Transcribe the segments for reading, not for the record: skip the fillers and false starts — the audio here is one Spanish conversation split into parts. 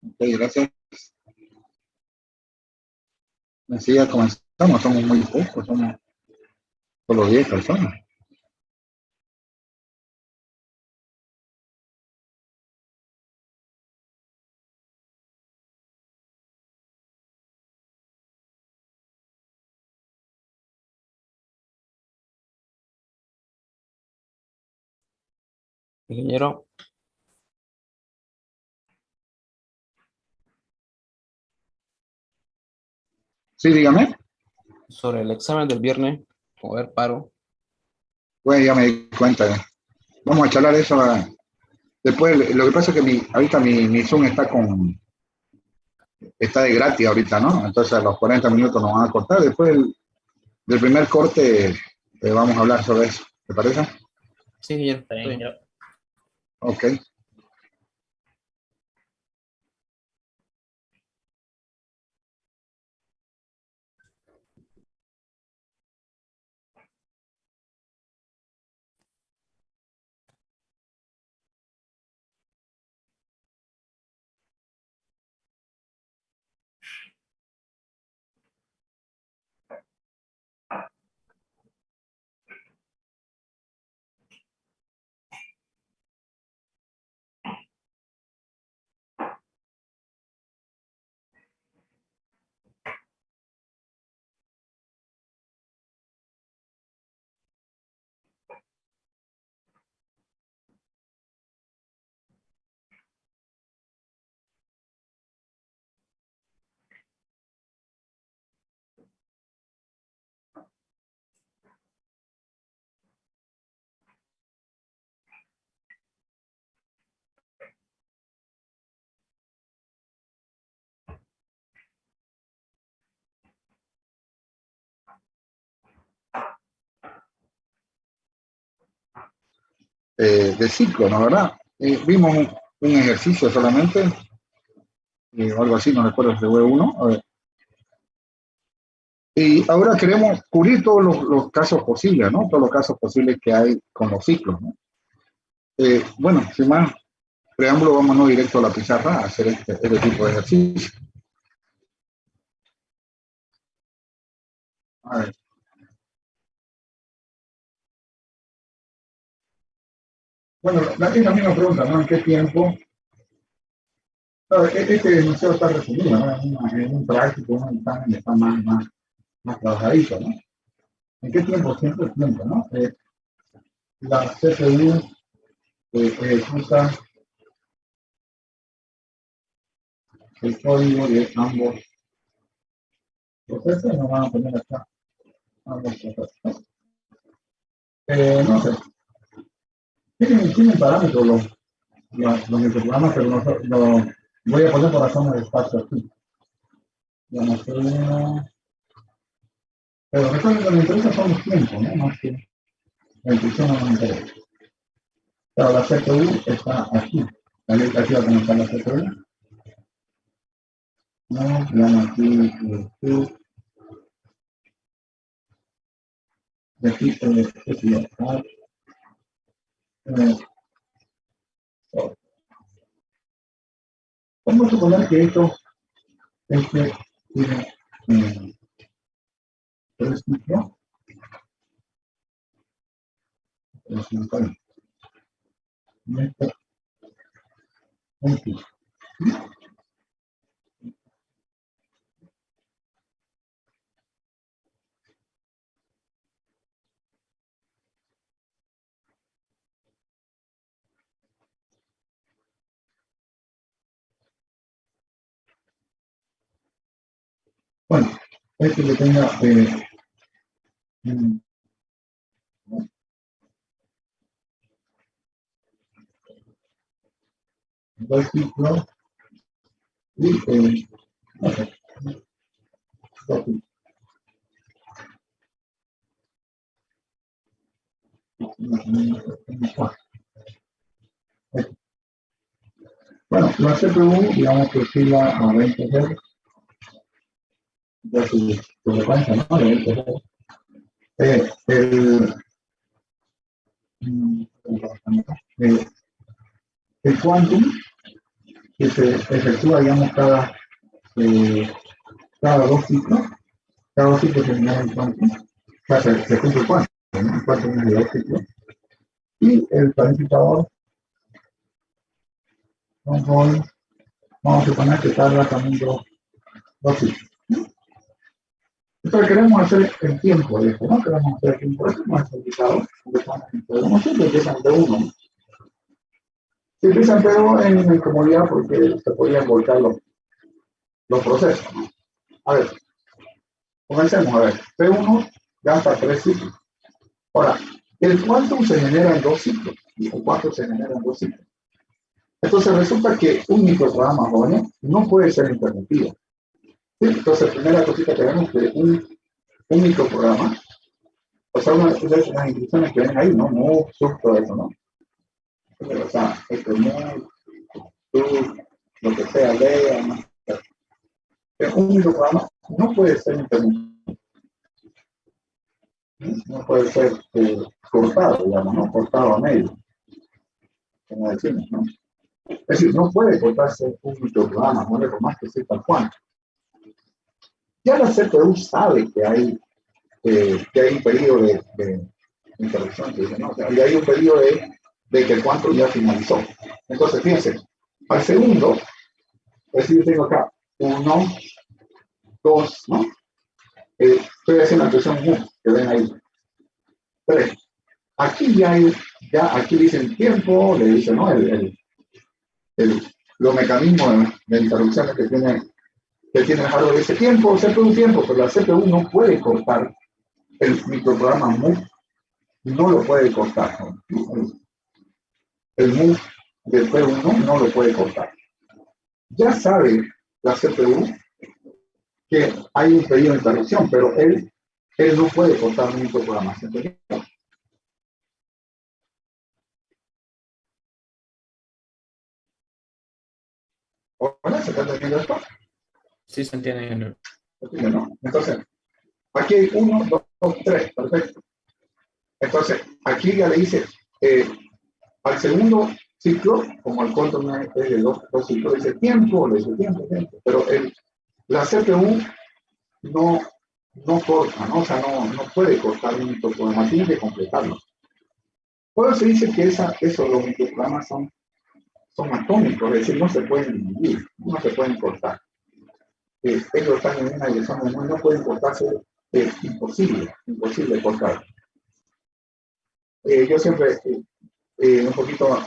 Ok, gracias. Enseguida comenzamos, somos muy pocos, somos solo 10 personas. Ingeniero, Sí, dígame. sobre el examen del viernes, a ver, paro. Pues ya me di cuenta. Vamos a charlar eso después. Lo que pasa es que ahorita mi Zoom está de gratis ahorita, ¿no? Entonces a los 40 minutos nos van a cortar. Después del primer corte vamos a hablar sobre eso. ¿Te parece? Sí, ingeniero, Está bien, estoy bien. ingeniero. Ok. De ciclo, ¿no? ¿Verdad? Vimos un ejercicio solamente, o algo así, no recuerdo si fue uno. A ver. Y ahora queremos cubrir todos los casos posibles, ¿no? Todos los casos posibles que hay con los ciclos, ¿no? Bueno, sin más preámbulo, vámonos directo a la pizarra a hacer este tipo de ejercicio. A ver. Bueno, es la misma pregunta, ¿no? ¿En qué tiempo? Claro, este museo está resumido, ¿no? En un práctico, un examen está más trabajadito, ¿no? ¿En qué tiempo? Siempre es tiempo, ¿no? La CPU ejecuta el código de ambos procesos, nos van a poner acá ambos procesos. No sé, tienen parámetros los microprogramas, pero no, voy a poner por razones de espacio aquí. Digamos, pero recuerden que lo que me interesa son los tiempos, ¿no? Más que la instrucción no me interesa. Pero la CPU está aquí. Aquí va a comenzar la CPU. No, digamos aquí, de aquí, vamos a suponer que tiene tres ciclos, y un ciclo. Bueno, que tenga dos ciclos y no sé, dos ciclos. Bueno, la CPU, digamos que oscila a 20 Hz de su frecuencia, ¿no? De 20 Hz. El, el quantum que se efectúa, digamos, cada dos ciclos. Cada dos ciclos se genera el cuánto. O sea, se cumple el cuánto, ¿no? El cuánto es de dos ciclos. Y el planificador, vamos a suponer que tarda también dos ciclos. Entonces queremos hacer el tiempo de esto, ¿no? Queremos hacer el tiempo de esto, no es complicado. Como siempre empiezan de uno, ¿no? Se empiezan pero en comodidad porque se podían volcar los procesos, ¿no? A ver, comencemos a ver. P1 gasta 3 ciclos. Ahora, el quantum se genera en 2 ciclos. Y el quantum se genera en 2 ciclos. Entonces resulta que un microprograma joven no puede ser interrumpido. ¿Sí? Entonces, primera cosita que vemos que un microprograma, o sea, una de las instrucciones que ven ahí, ¿no? No, todo eso, ¿no? O sea, lo que sea, lea, ¿no? Un microprograma no puede ser interrumpido. No puede ser cortado, digamos, ¿no? Cortado a medio, como decimos, ¿no? Es decir, no puede cortarse un microprograma, ¿no? Por más que sepa cuánto. Ya la CPU sabe que hay un periodo de interrupción, que dice, ¿no? O sea, y hay un periodo de que el cuánto ya finalizó. Entonces, fíjense, al segundo, es decir, tengo acá 1, 2, ¿no? Estoy haciendo la expresión move, que ven ahí. 3. Aquí aquí dicen tiempo, le dicen, ¿no? Los mecanismos de interrupciones que tiene el hardware ese tiempo, CPU tiempo, pero la CPU no puede cortar el microprograma move, no lo puede cortar, ¿no? El move del P1 no lo puede cortar. Ya sabe la CPU que hay un periodo de interrupción, pero él no puede cortar un microprograma. ¿Entendido? ¿Hola? ¿Se está entendiendo esto? Sí, se entiende. ¿No? Entonces, aquí hay 1, 2, 3, perfecto. Entonces, aquí ya le dice, al segundo ciclo, como el control es de dos ciclos, dice tiempo, le dice tiempo, pero la CPU no corta, ¿no? O sea, no puede cortar un microprograma, tiene que completarlo. Por eso se dice que los microprogramas son atómicos, es decir, no se pueden dividir, no se pueden cortar. Ellos están en una dirección, no pueden cortarse, es imposible cortar. Yo siempre, un poquito,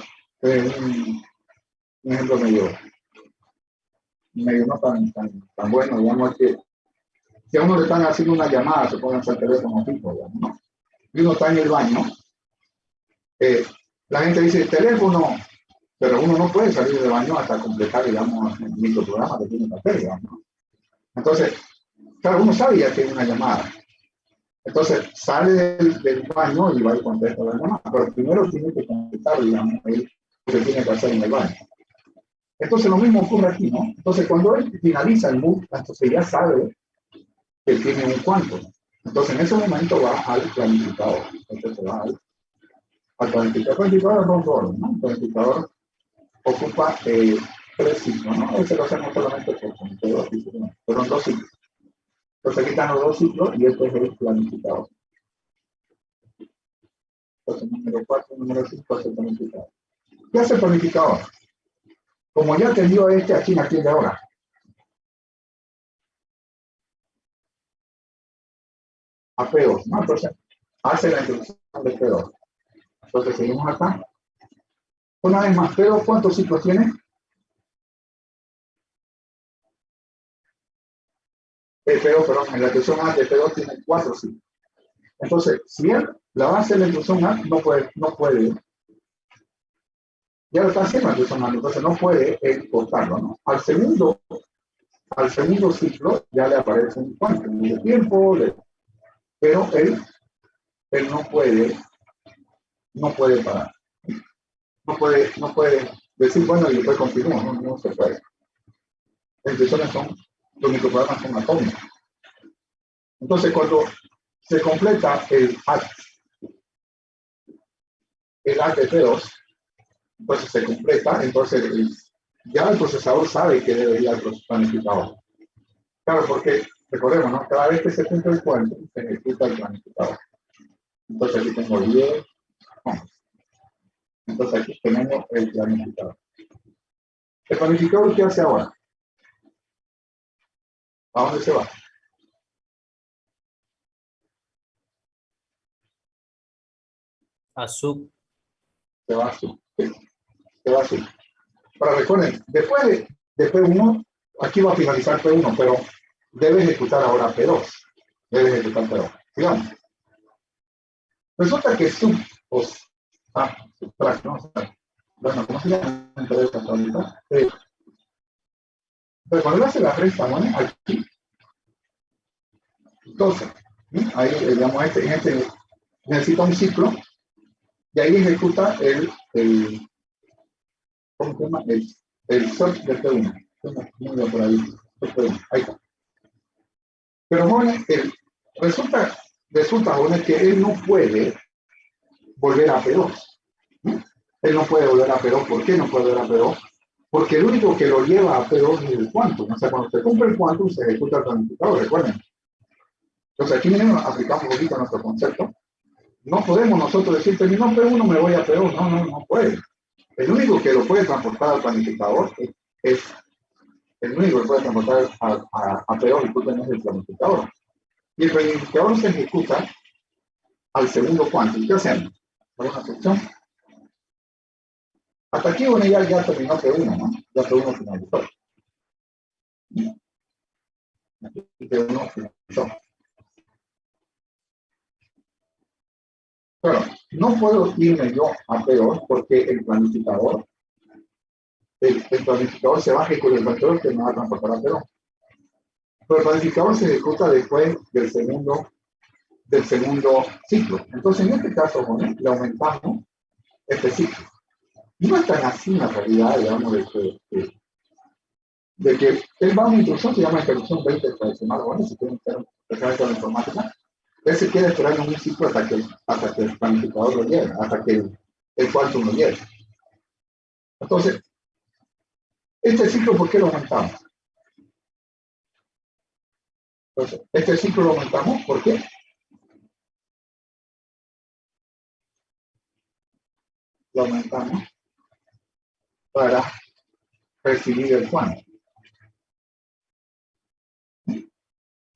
un ejemplo medio no tan bueno, digamos, es que si a uno le están haciendo una llamada, se ponen al teléfono fijo, digamos, ¿no? Y uno está en el baño, la gente dice teléfono, pero uno no puede salir del baño hasta completar, digamos, el microprograma que tiene que hacer, digamos, ¿no? Entonces, claro, uno sabe ya que hay una llamada. Entonces, sale del baño y va y contesta la llamada, pero primero tiene que completar, digamos, lo que tiene que hacer en el baño. Entonces, lo mismo ocurre aquí, ¿no? Entonces, cuando él finaliza el move, entonces ya sabe que tiene un cuánto. Entonces, en ese momento va al planificador. Entonces, va al planificador. El planificador es dos órdenes, ¿no? El planificador ocupa 3 ciclos, ¿no? Ese lo hacemos solamente por 2 ciclos, ¿no? Pero en 2 ciclos. Entonces, aquí están los 2 ciclos y este es el planificador. Entonces, número 4, número 5 es el planificador. ¿Qué hace el planificador? Como ya atendió aquí en aquel de ahora, a P2, ¿no? Entonces, hace la introducción de P2. Entonces, seguimos acá. Una vez más, P2, ¿cuántos ciclos tiene? P2, perdón, en la instrucción A de P2 tiene 4 ciclos. Entonces, si él la va a hacer la instrucción A, no puede. Ya lo está haciendo la instrucción A, entonces no puede cortarlo, ¿no? Al segundo ciclo ya le aparece un cuánto de tiempo, pero él no puede parar. No puede decir, bueno, y después continúa, no se puede. Las instrucciones los microprogramas son atómicos. Entonces, cuando se completa el ACT de P2, entonces se completa, entonces ya el procesador sabe que debería el planificador. Claro, porque recordemos, ¿no? Cada vez que se cumple el cuento, se ejecuta el planificador. Entonces aquí tengo 10, 11. Entonces aquí tenemos el planificador. ¿El planificador qué hace ahora? ¿A dónde se va? A sub. Se va a sub. ¿Sí? Se va a sub. Ahora recuerden, después de P1, aquí va a finalizar P1, pero debe ejecutar ahora P2. Debe ejecutar P2. Sigamos. Resulta que sub, subtract, ¿no? O sea, bueno, ¿cómo se llama? Entonces, pero cuando hace la resta, ¿no? Aquí, 12. ¿Sí? Ahí, digamos, necesita un ciclo y ahí ejecuta ¿cómo se llama? El search de P1. Por ahí, ahí está. Pero jóvenes, resulta jóvenes, que él no puede volver a P2. ¿Sí? Él no puede volver a P2. ¿Por qué no puede volver a P2? Porque el único que lo lleva a P2 es el quantum. O sea, cuando se cumple el quantum, se ejecuta el planificador, recuerden. Entonces, aquí mismo aplicamos un poquito nuestro concepto. No podemos nosotros decir, terminó P1, me voy a P2. No puede. El único que lo puede transportar al planificador es el único que puede transportar a P2, disculpen, es el planificador. Y el planificador se ejecuta al segundo quantum. ¿Qué hacemos? ¿Hay una sección? Hasta aquí, bueno, ya terminó P1, ¿no? Ya P1 finalizó. Aquí P1 finalizó. Claro, no puedo irme yo a P2 porque el planificador se va a ejecutar el planificador que me va a transportar a P2. Pero el planificador se ejecuta después del segundo ciclo. Entonces, en este caso, bueno, le aumentamos este ciclo. No es tan así en la realidad, digamos, de que él va a una instrucción, se llama instrucción 20 tradicional, bueno, si quieren empezar con la informática, él se quiere esperar en un ciclo hasta que el planificador lo lleve, hasta que el quantum lo lleve. Entonces, este ciclo, ¿por qué lo aumentamos? Entonces, este ciclo lo aumentamos, ¿por qué? Lo aumentamos para recibir el quantum.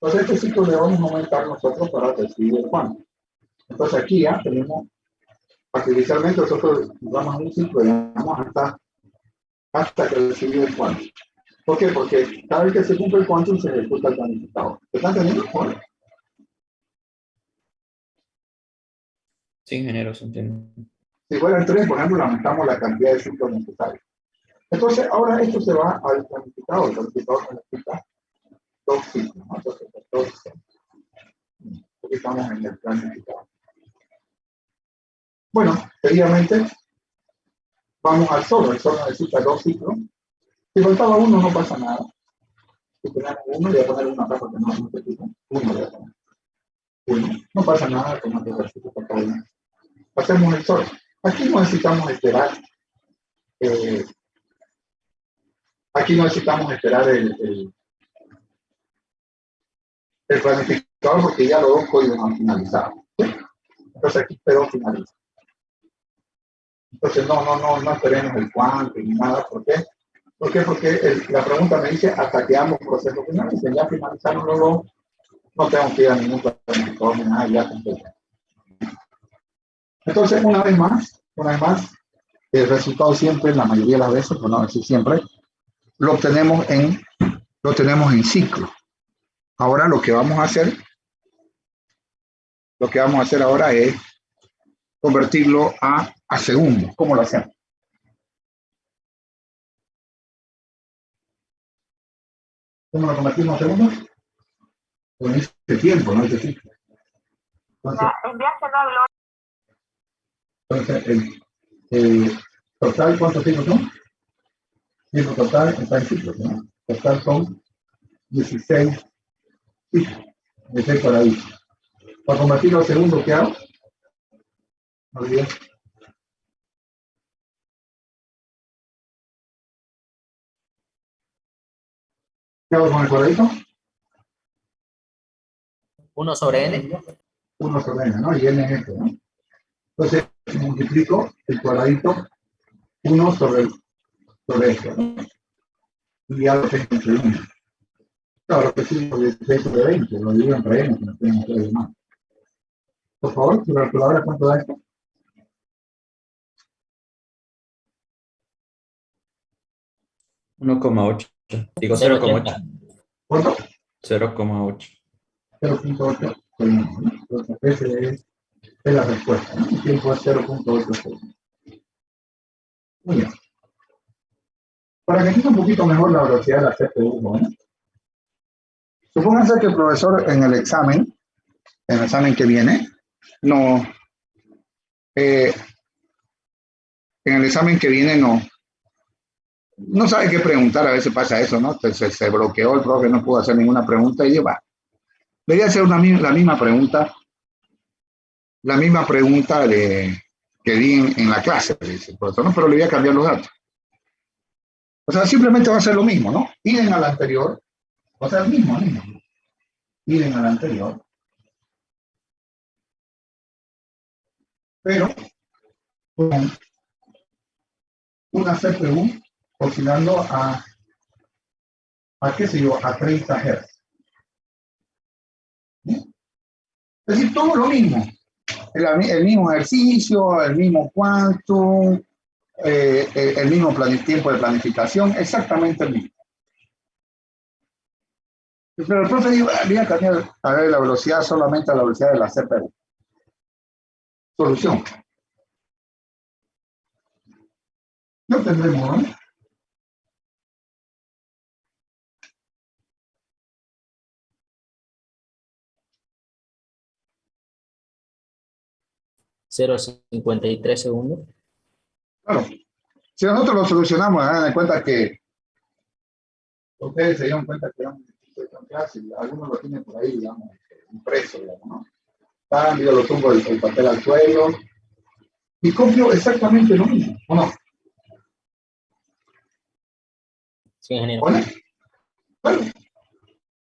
Entonces, este ciclo le vamos a aumentar nosotros para recibir el quantum. Entonces, aquí ya tenemos, artificialmente nosotros vamos a un ciclo, digamos, hasta que recibimos el quantum. ¿Por qué? Porque cada vez que se cumple el quantum se ejecuta el planificador. ¿Están entendiendo? Bueno, Sí, ingeniero, se entiende. si fueran 3, por ejemplo, aumentamos la cantidad de ciclos necesarios. Entonces, ahora esto se va al planificador. El planificador necesita 2 ciclos, ¿no? Entonces, 12. Aquí estamos en el planificador. Bueno, seguidamente vamos al solo. El solo necesita 2 ciclos. Si faltaba uno, no pasa nada. Si tenemos uno, le voy a poner una acá porque no se quita. Uno le voy a poner. Uno. No pasa nada, como que ejercicio para cada uno. Hacemos el solo. Aquí no necesitamos esperar. Aquí no necesitamos esperar el planificador porque ya los dos códigos han finalizado. ¿Sí? Entonces aquí pero finaliza. Entonces no esperemos el cuánto ni nada. ¿Por qué? ¿Por qué? Porque la pregunta me dice hasta que ambos procesos finalicen. Ya finalizaron los dos, no tengo que ir a ningún planificador ni nada, ya completo. Entonces, una vez más, el resultado siempre, la mayoría de las veces, por no decir siempre, lo obtenemos en ciclo. Ahora lo que vamos a hacer ahora es convertirlo a segundos. ¿Cómo lo hacemos? ¿Cómo lo convertimos a segundos? Con este tiempo, no este ciclo. Entonces, el total, ¿cuántos ciclos son? Tiempo total está en ciclos, ¿no? Total son 16 ciclos. 16 por ahí. Para convertirlo a segundos, ¿qué hago? Muy bien. ¿Qué hago con el cuadradito? 1 sobre n. 1 sobre n, ¿no? Y n es esto, ¿no? Entonces, multiplico el cuadradito 1 sobre esto, ¿no? Y ya lo tengo entre 1. Claro, que sí, 16 sobre 20, lo divido entre n, que no tenemos que ver más. Por favor, tu calculadora, ¿cuánto da esto? Uno coma ocho. Digo 0,8. ¿Cuánto? 0,8. 0.8 segundos, ¿no? Entonces, esa es la respuesta, ¿no? El tiempo es 0.8 segundos. Muy bien. Para que entienda un poquito mejor la velocidad de la CPU, ¿no? Supónganse que el profesor en el examen que viene, no, en el examen que viene no sabe qué preguntar, a veces pasa eso, ¿no? Se bloqueó el profe, no pudo hacer ninguna pregunta y va. Debería hacer la misma pregunta que di en la clase, dice el profesor, ¿no? Pero le voy a cambiar los datos. O sea, simplemente va a ser lo mismo, ¿no? Iden al anterior, o sea, el mismo. Iden al anterior, pero con una CPU oscilando a qué sé yo, a 30 Hz. ¿Sí? Es decir, todo lo mismo. El mismo ejercicio, el mismo quantum, el mismo tiempo de planificación, exactamente el mismo. Pero el profe dijo, voy a cambiar a ver la velocidad solamente a la velocidad de la CPU. Solución. No tendremos, ¿no? $0.53 segundos. Claro. Si nosotros lo solucionamos, hagan de cuenta que ustedes se dieron cuenta que eran en clase y algunos lo tienen por ahí, digamos, impreso, digamos, ¿no? Yo lo tumbo el papel al suelo y copio exactamente lo mismo, ¿o no? Sí, ingeniero. ¿Vale? Bueno,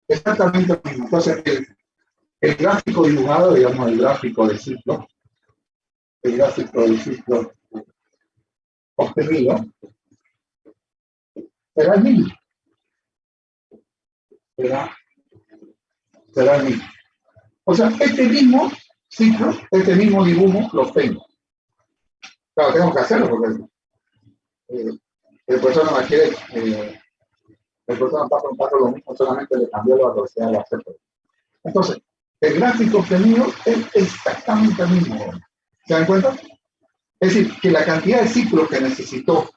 exactamente lo mismo. Entonces, el gráfico dibujado, digamos, el gráfico del ciclo obtenido, será el mismo. Será el mismo. O sea, este mismo ciclo, este mismo dibujo, lo tengo. Claro, tengo que hacerlo porque el profesor no me quiere, el profesor no está preguntando lo mismo, solamente le cambió la velocidad de la CPU. Entonces, el gráfico obtenido es exactamente el mismo. ¿Se dan cuenta? Es decir, que la cantidad de ciclos que necesitó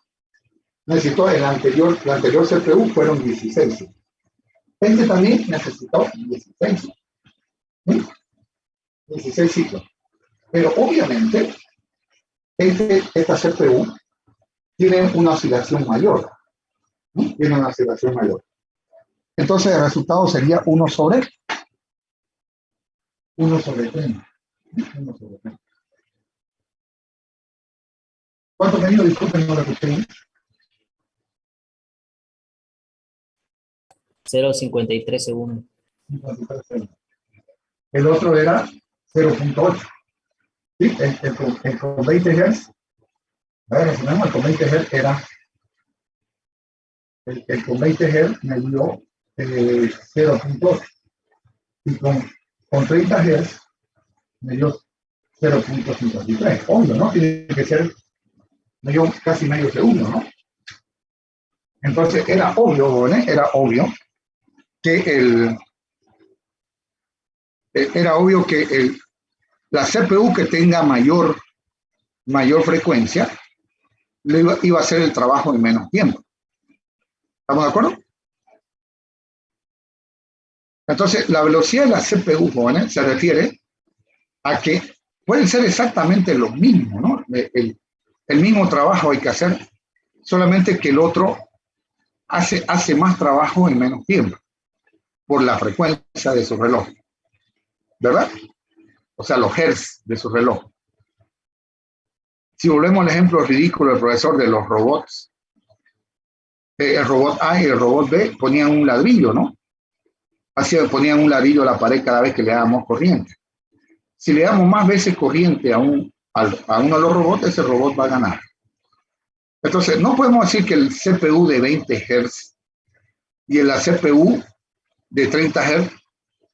la anterior CPU fueron 16. Este también necesitó 16. ¿Sí? 16 ciclos. Pero obviamente, esta CPU tiene una oscilación mayor. ¿Sí? Tiene una oscilación mayor. Entonces, el resultado sería 1 sobre 30. 1 sobre 30. ¿Cuánto me dio? Disculpen, no lo escuché. 0.53 segundos. 53 segundos. El otro era 0.8. ¿Sí? El con 20 Hz. A ver, resumemos, el con 20 Hz era. El con 20 Hz me dio 0.8. Y con 30 Hz me dio 0.53. Obvio, ¿no? Tiene que ser casi medio segundo, ¿no? Entonces era obvio, ¿no? Era obvio que la CPU que tenga mayor frecuencia iba a hacer el trabajo en menos tiempo. ¿Estamos de acuerdo? Entonces, la velocidad de la CPU, jóvenes, se refiere a que pueden ser exactamente los mismos, ¿no? El mismo trabajo hay que hacer, solamente que el otro hace más trabajo en menos tiempo, por la frecuencia de su reloj. ¿Verdad? O sea, los hertz de su reloj. Si volvemos al ejemplo ridículo del profesor de los robots, el robot A y el robot B ponían un ladrillo, ¿no? Así ponían un ladrillo a la pared cada vez que le dábamos corriente. Si le damos más veces corriente a uno de los robots, ese robot va a ganar. Entonces, no podemos decir que el CPU de 20 Hz y la CPU de 30 Hz,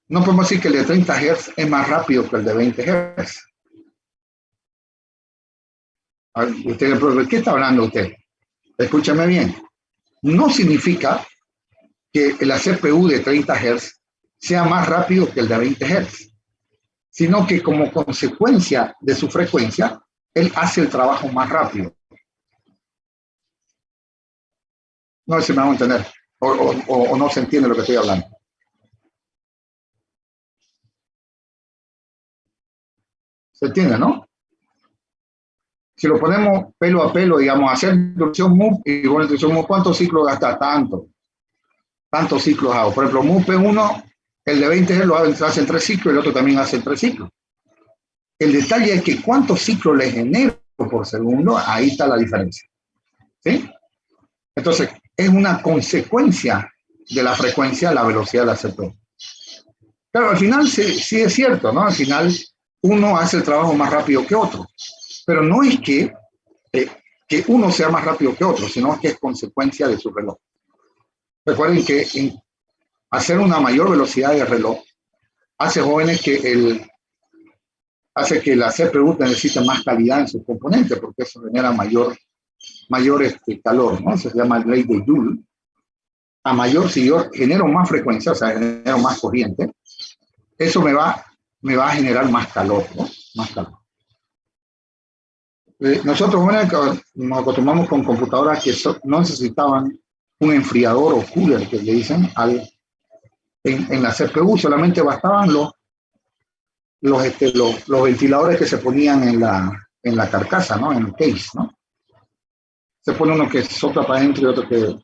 no podemos decir que el de 30 Hz es más rápido que el de 20 Hz. Usted le pregunta, ¿de qué está hablando usted? Escúchame bien. No significa que la CPU de 30 Hz sea más rápido que el de 20 Hz, sino que como consecuencia de su frecuencia, él hace el trabajo más rápido. No sé si me van a entender, o no se entiende lo que estoy hablando. ¿Se entiende, no? Si lo ponemos pelo a pelo, digamos, hacer inducción MUP y con inducción MUP, ¿cuántos ciclos gasta? Tantos ciclos hago. Por ejemplo, MUP 1, el de 20 Hz lo hace en 3 ciclos, el otro también hace en 3 ciclos. El detalle es que cuántos ciclos le genero por segundo, ahí está la diferencia. ¿Sí? Entonces, es una consecuencia de la frecuencia, la velocidad de la CPU. Claro, al final sí es cierto, ¿no? Al final uno hace el trabajo más rápido que otro. Pero no es que uno sea más rápido que otro, sino que es consecuencia de su reloj. Recuerden que hacer una mayor velocidad de reloj hace jóvenes hace que la CPU necesite más calidad en sus componentes, porque eso genera mayor calor, ¿no? Eso se llama ley de Joule. Si yo genero más frecuencia, o sea, genero más corriente, eso me va a generar más calor, ¿no? Más calor. Nosotros nos acostumbramos con computadoras que no necesitaban un enfriador o cooler, que le dicen, en la CPU, solamente bastaban los ventiladores que se ponían en la carcasa, ¿no? En el case, ¿no? Se pone uno que sopla para adentro y otro que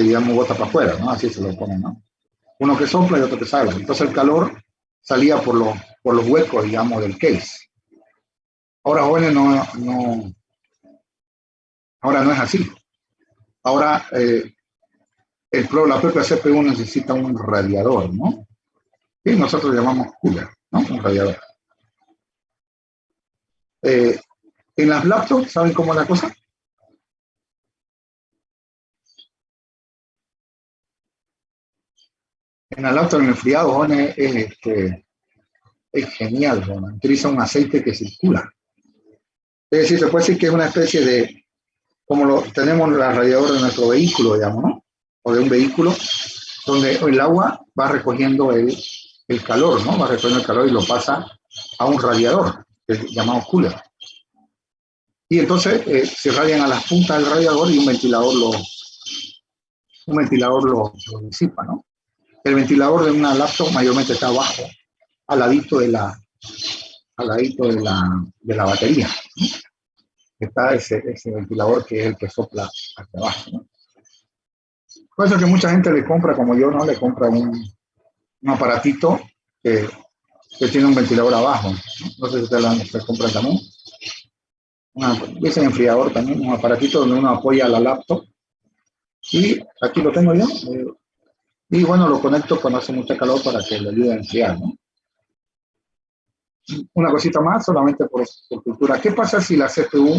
digamos bota para afuera, ¿no? Así se lo ponen, ¿no? Uno que sopla y otro que sale. Entonces el calor salía por los huecos, digamos, del case. Ahora, jóvenes, ahora no es así. Ahora la propia CPU necesita un radiador, ¿no? Y nosotros llamamos cooler, ¿no? Un radiador. En las laptops, ¿saben cómo es la cosa? En la laptop el enfriado, jóvenes, es genial, jóvenes. Utiliza un aceite que circula. Es decir, se puede decir que es una especie de, como tenemos el radiador de nuestro vehículo, digamos, ¿no? O de un vehículo, donde el agua va recogiendo el calor, ¿no? Va recogiendo el calor y lo pasa a un radiador, llamado cooler. Y entonces se radian a las puntas del radiador y un ventilador lo disipa, ¿no? El ventilador de una laptop mayormente está abajo, al ladito de la batería, ¿no? Está ese ventilador que es el que sopla hacia abajo, ¿no? Por eso que mucha gente le compra, como yo, ¿no? Le compra un aparatito que tiene un ventilador abajo, ¿no? No sé si ustedes compran también. Ese enfriador también, un aparatito donde uno apoya la laptop. Y aquí lo tengo yo. Y bueno, lo conecto cuando hace mucha calor para que le ayude a enfriar, ¿no? Una cosita más, solamente por cultura. ¿Qué pasa si la CPU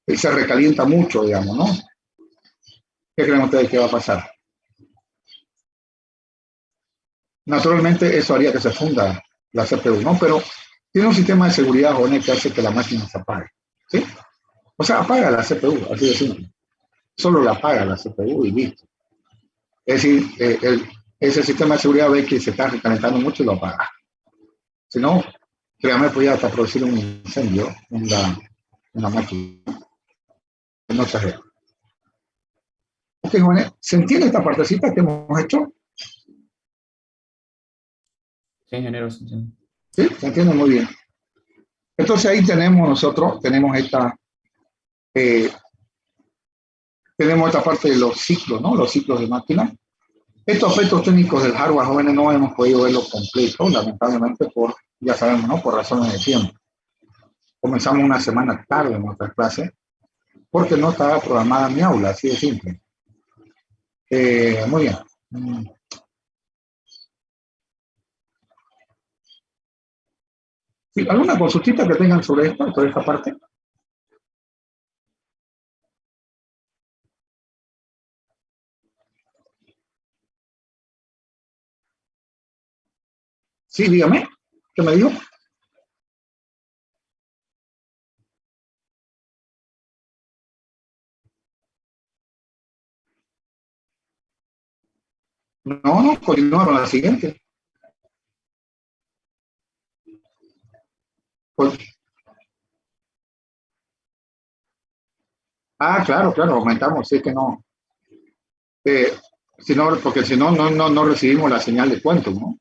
se recalienta mucho, digamos, ¿no? ¿Qué creen ustedes que va a pasar? Naturalmente eso haría que se funda la CPU, ¿no? Pero tiene un sistema de seguridad, jóvenes, que hace que la máquina se apague, ¿sí? O sea, apaga la CPU, así de simple. Solo la apaga la CPU y listo. Es decir, ese sistema de seguridad ve que se está recalentando mucho y lo apaga. Si no, créame, podría hasta producir un incendio en la máquina. No exagero. Ok, jóvenes, ¿se entiende esta partecita que hemos hecho? Sí, ingeniero. Sí. Sí, se entiende muy bien. Entonces ahí tenemos esta parte de los ciclos, ¿no? Los ciclos de máquina. Estos aspectos técnicos del hardware, jóvenes, no hemos podido verlo completo, lamentablemente, ya sabemos, ¿no? Por razones de tiempo. Comenzamos una semana tarde en nuestra clase, porque no estaba programada mi aula, así de simple. Muy bien. Sí, ¿alguna consultita que tengan sobre esto, sobre esta parte? Sí, dígame. ¿Qué me dijo? No, no, continúa con la siguiente. Pues, claro, claro, aumentamos, sí que no. Eh, si no, porque si no, no recibimos la señal de quantum, ¿no?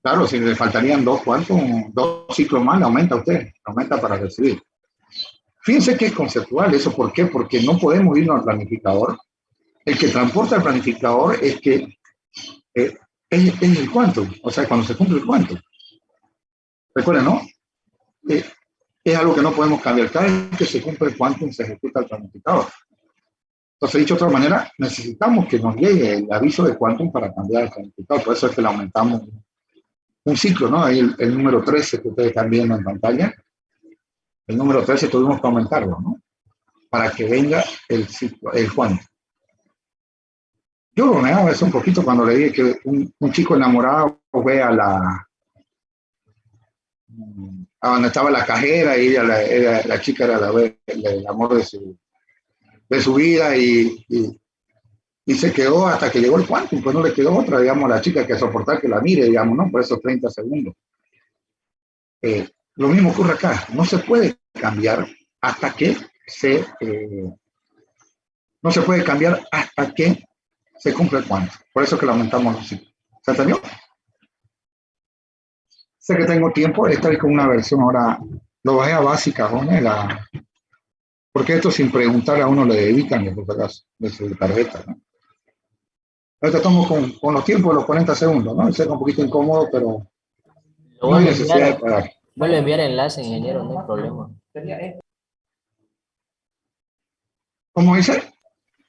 Claro, si le faltarían dos quantum, dos ciclos más, le aumenta usted, aumenta para recibir. Fíjense que es conceptual eso, ¿por qué? Porque no podemos irnos al planificador. El que transporta el planificador es que es el quantum, o sea, cuando se cumple el quantum. Recuerden, ¿no? Eh, es algo que no podemos cambiar. Cada vez que se cumple el quantum se ejecuta el planificador. Entonces, dicho de otra manera, necesitamos que nos llegue el aviso de quantum para cambiar el planificador. Por eso es que le aumentamos un ciclo, ¿no? Ahí el número 13 que ustedes están viendo en pantalla, el número 13 tuvimos que aumentarlo, ¿no? Para que venga el ciclo, el quantum. Yo lo negaba eso un poquito cuando le dije que un chico enamorado ve a donde estaba la cajera y ella, la chica era el amor de su vida y se quedó hasta que llegó el quantum, pues no le quedó otra, digamos, a la chica que soportar que la mire, digamos, ¿no? Por esos 30 segundos. Lo mismo ocurre acá, no se puede cambiar hasta que no se puede cambiar hasta que se cumple el quantum. Por eso que lo aumentamos los ciclos. ¿Se entendió? Sé que tengo tiempo, esta es con una versión ahora, lo bajé a básica, ¿no? Porque esto sin preguntar a uno le dedican, por si acaso, de su tarjeta, ¿no? Ahorita estamos con los tiempos de los 40 segundos, ¿no? Sé que es un poquito incómodo, pero Lo no hay vuelvo a necesidad de enviar, parar. vuelvo a enviar enlace, ingeniero, no hay problema. ¿Cómo dice?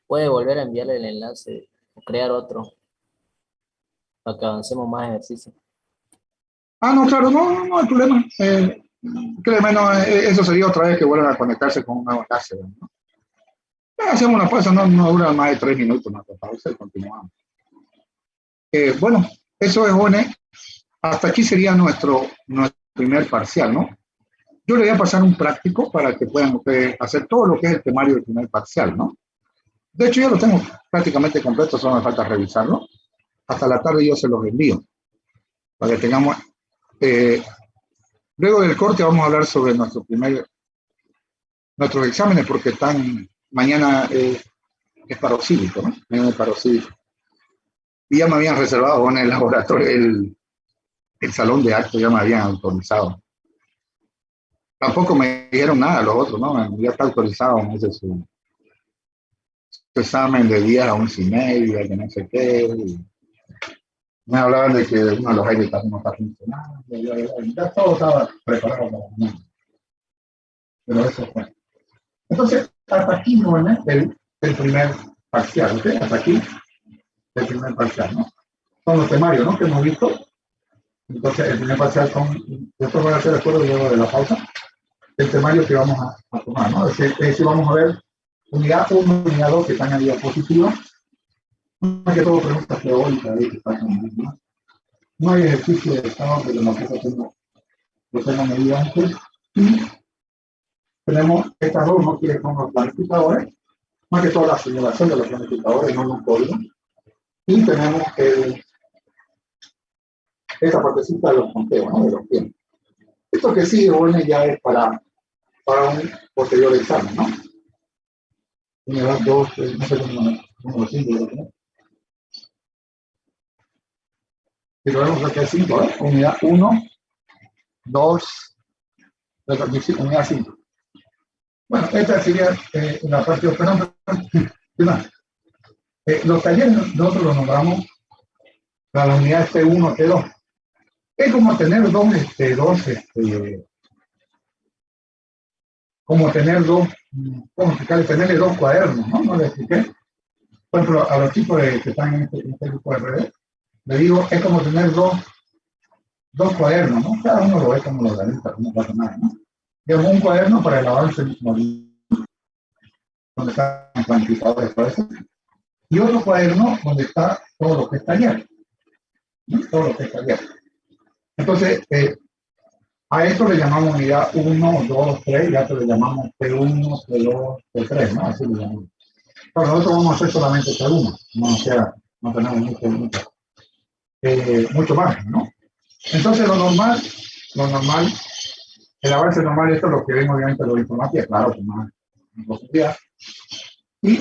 Puede volver a enviarle el enlace o crear otro para que avancemos más ejercicio. No, claro, no hay problema. Créeme, no, eso sería otra vez que vuelvan a conectarse con un nuevo enlace, ¿no? Hacemos una pausa, no dura más de 3 minutos, una pausa y continuamos. Bueno, eso es bueno. Hasta aquí sería nuestro primer parcial, ¿no? Yo le voy a pasar un práctico para que puedan ustedes hacer todo lo que es el temario del primer parcial, ¿no? De hecho, ya lo tengo prácticamente completo, solo me falta revisarlo. Hasta la tarde yo se los envío, para que tengamos... luego del corte vamos a hablar sobre nuestros exámenes, porque mañana es paro cívico, ¿no? Mañana es paro cívico. Y ya me habían reservado en el laboratorio, el salón de actos, ya me habían autorizado. Tampoco me dijeron nada los otros, ¿no? Ya está autorizado, me dice su examen de 10 a 11:30, que no sé qué. Me hablaban de que uno de los aires no está funcionando. Ya todo estaba preparado para mañana. Pero eso fue. Entonces, hasta aquí no es el primer parcial, ¿ok? Hasta aquí el primer parcial, ¿no? Son los temarios, ¿no? Que hemos visto. Entonces, el primer parcial después voy a hacer el acuerdo luego de la pausa, el temario que vamos a tomar, ¿no? Es decir, vamos a ver unidad 1, unidad 2 que están en diapositiva. Más que todo preguntas teóricas que están en, ¿no? No hay ejercicio de estado que lo tengo medido antes. Y tenemos estas dos, ¿no? Que son los planificadores, más que toda la simulación de los planificadores, no un código. Y tenemos esta partecita de los conteos, ¿no? De los tiempos. Esto que sigue, bueno, ya es para un posterior examen, ¿no? Unidad 2, no sé cómo 5, ¿no? Si lo vemos aquí al 5, ¿eh? Unidad 1, 2, unidad 5. Bueno, esta sería la parte operante. Los talleres nosotros los nombramos la unidad T1, T2. Es como tener como tener tenerle dos cuadernos, ¿no? No le expliqué. Por ejemplo, a los chicos que están en este grupo de redes, le digo, es como tener dos cuadernos, ¿no? Cada uno lo ve como lo organiza, no pasa nada, ¿no? Digamos, un cuaderno para el avance donde están cuantificadores, por eso, y otro cuaderno donde está todo lo que es taller, ¿no? Todo lo que es taller. Entonces, a esto le llamamos unidad 1, 2, 3, ya le llamamos P1, P2, P3, ¿no? Así le llamamos. Pero nosotros vamos a hacer solamente P1, no tenemos mucho margen, ¿no? Entonces, lo normal, el avance normal, esto es lo que ven obviamente los informáticos, claro, con más profundidad. Y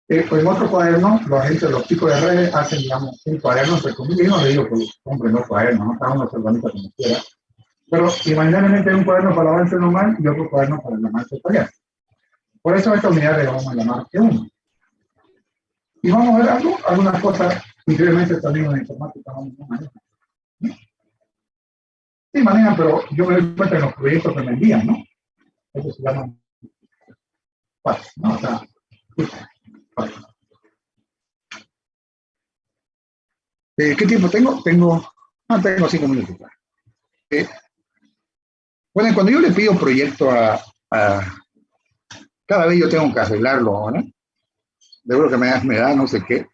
en otro cuaderno, los chicos de redes hacen, digamos, un cuaderno, entre comillas, yo no le digo que compren dos cuadernos, ¿no? Cada uno se organiza como quiera. Pero imaginariamente hay un cuaderno para el avance normal y otro cuaderno para el avance taller. Por eso a esta unidad le vamos a llamar P1. Y vamos a ver algunas cosas, increíblemente también en la informática vamos a manejar. Sí, manejan, pero yo me doy cuenta en los proyectos que me envían, ¿no? Eso se llama PAS, ¿no? O sea, PAS. ¿Qué tiempo tengo? Tengo 5 minutos. Bueno, cuando yo le pido un proyecto cada vez yo tengo que arreglarlo, ¿no? Seguro que me da no sé qué.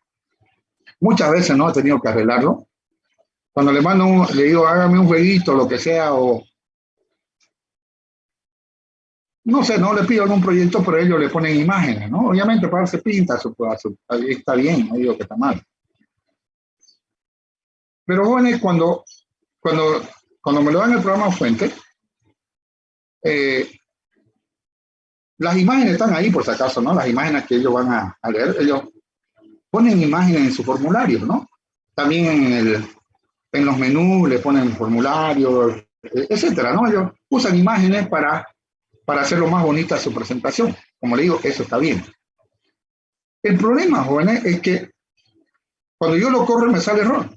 Muchas veces no he tenido que arreglarlo. Cuando le mando, le digo, hágame un jueguito, lo que sea, o no sé, no le pido algún proyecto, pero ellos le ponen imágenes, ¿no? Obviamente para darse pinta, ahí está bien, no digo que está mal. Pero jóvenes, cuando me lo dan el programa fuente, las imágenes están ahí por si acaso, ¿no? Las imágenes que ellos van a leer, ellos ponen imágenes en su formulario, ¿no? También en los menús le ponen formularios, etcétera, ¿no? Ellos usan imágenes para hacerlo más bonita su presentación. Como le digo, eso está bien. El problema, jóvenes, es que cuando yo lo corro me sale error.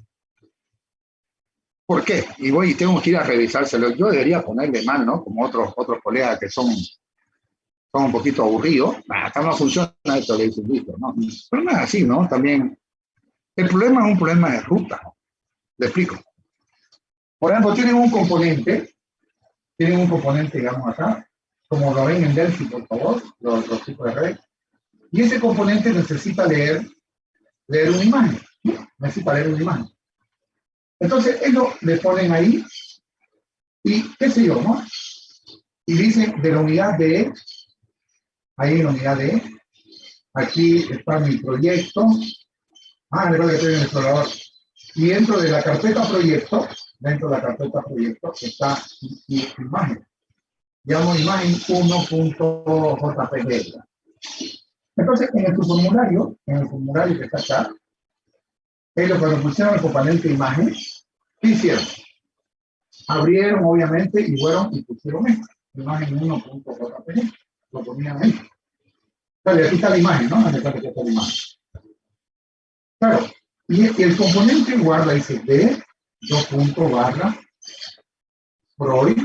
¿Por qué? Y voy y tengo que ir a revisárselo. Yo debería ponerle mal, ¿no? Como otros colegas que son un poquito aburridos. Acá no funciona esto, le dicen, listo, ¿no? Pero no es así, ¿no? También el problema es un problema de ruta, ¿no? Le explico. Por ejemplo, tienen un componente, digamos acá, como lo ven en Delphi, por favor, los tipos de red. Y ese componente necesita leer una imagen, ¿no? Necesita leer una imagen. Entonces, ellos le ponen ahí, y qué sé yo, ¿no? Y dicen de la unidad de, ahí en la unidad de, aquí está mi proyecto, le voy a meter en el explorador. Y dentro de la carpeta proyecto está mi imagen. Llamo imagen 1.jpg. Entonces, en su formulario que está acá, ellos cuando pusieron el componente imagen, ¿qué hicieron? Abrieron, obviamente, y fueron y pusieron esto, imagen 1.jpg. Lo ponían ahí. Claro, y aquí está la imagen, ¿no? Aquí está la imagen. Claro, y el componente guarda, dice D, 2 barra, Freud,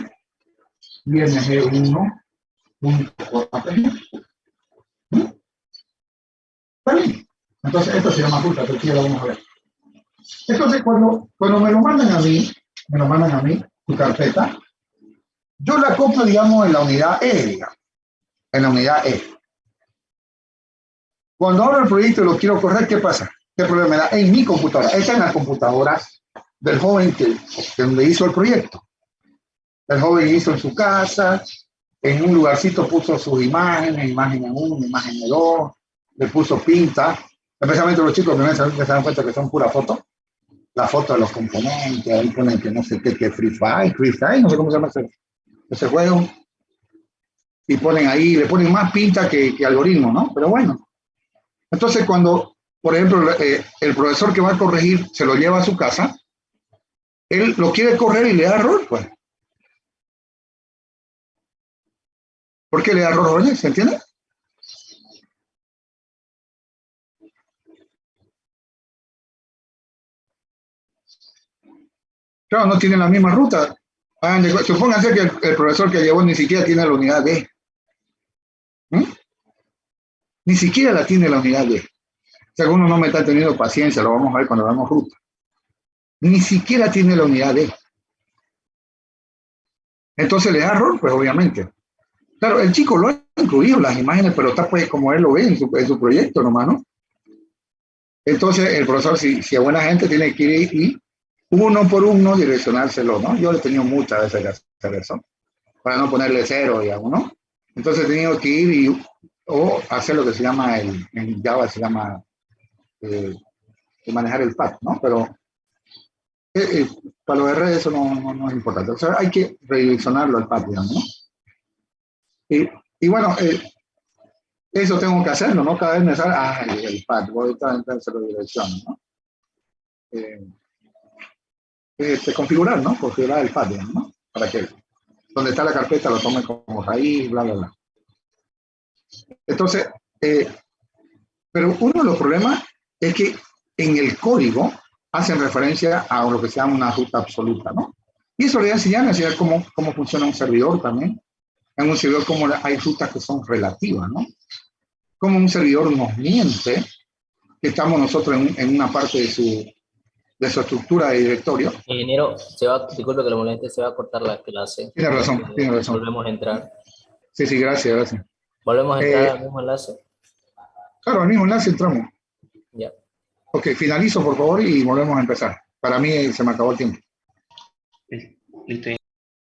IMG1.jpg. ¿Está bien? Entonces, esto se llama ruta, pero aquí lo vamos a ver. Entonces, cuando me lo mandan a mí, su carpeta, yo la copio, digamos, en la unidad E, digamos. En la unidad E. Cuando abro el proyecto y lo quiero correr, ¿qué pasa? ¿Qué problema me da? En mi computadora. Esta es la computadora del joven que donde hizo el proyecto. El joven hizo en su casa, en un lugarcito puso sus imágenes, imagen 1, imagen 2, le puso pinta. Especialmente los chicos que se dan cuenta que son pura foto. La foto de los componentes, ahí ponen que no sé qué, que Free Fire, no sé cómo se llama ese juego. Y ponen ahí, le ponen más pinta que algoritmo, ¿no? Pero bueno. Entonces cuando, por ejemplo, el profesor que va a corregir se lo lleva a su casa, él lo quiere correr y le da error, pues. ¿Por qué le da error? Oye, ¿se entiende? Claro, no tienen la misma ruta. Supónganse que el profesor que llevó ni siquiera tiene la unidad D. Ni siquiera la tiene la unidad D. Si alguno no me está teniendo paciencia, lo vamos a ver cuando damos ruta. Ni siquiera tiene la unidad D. Entonces le da error, pues obviamente. Claro, el chico lo ha incluido en las imágenes, pero está pues como él lo ve en su proyecto nomás, ¿no? Entonces el profesor, si es buena gente, tiene que ir y uno por uno direccionárselo, ¿no? Yo he tenido muchas veces que hacer eso, para no ponerle cero, digamos, ¿no? Entonces he tenido que ir o hacer lo que se llama, en Java se llama manejar el path, ¿no? Pero para los R eso no es importante. O sea, hay que redireccionarlo al path, digamos, ¿no? Y bueno, eso tengo que hacerlo, ¿no? Cada vez me sale, el path, voy a estar en tercera dirección, ¿no? Configurar, ¿no? Configurar el path, digamos, ¿no? Para que donde está la carpeta lo tome como raíz, bla, bla, bla. Entonces, pero uno de los problemas es que en el código hacen referencia a lo que se llama una ruta absoluta, ¿no? Y eso le enseñan cómo funciona un servidor también. En un servidor como hay rutas que son relativas, ¿no? Como un servidor nos miente que estamos nosotros en una parte de su estructura de directorio. Ingeniero, disculpe que lo moleste, se va a cortar la clase. Tiene razón, tiene razón. Volvemos a entrar. Sí, gracias. Volvemos a entrar al mismo enlace. Claro, al mismo enlace entramos. Ya. Ok, finalizo por favor y volvemos a empezar. Para mí se me acabó el tiempo. Listo.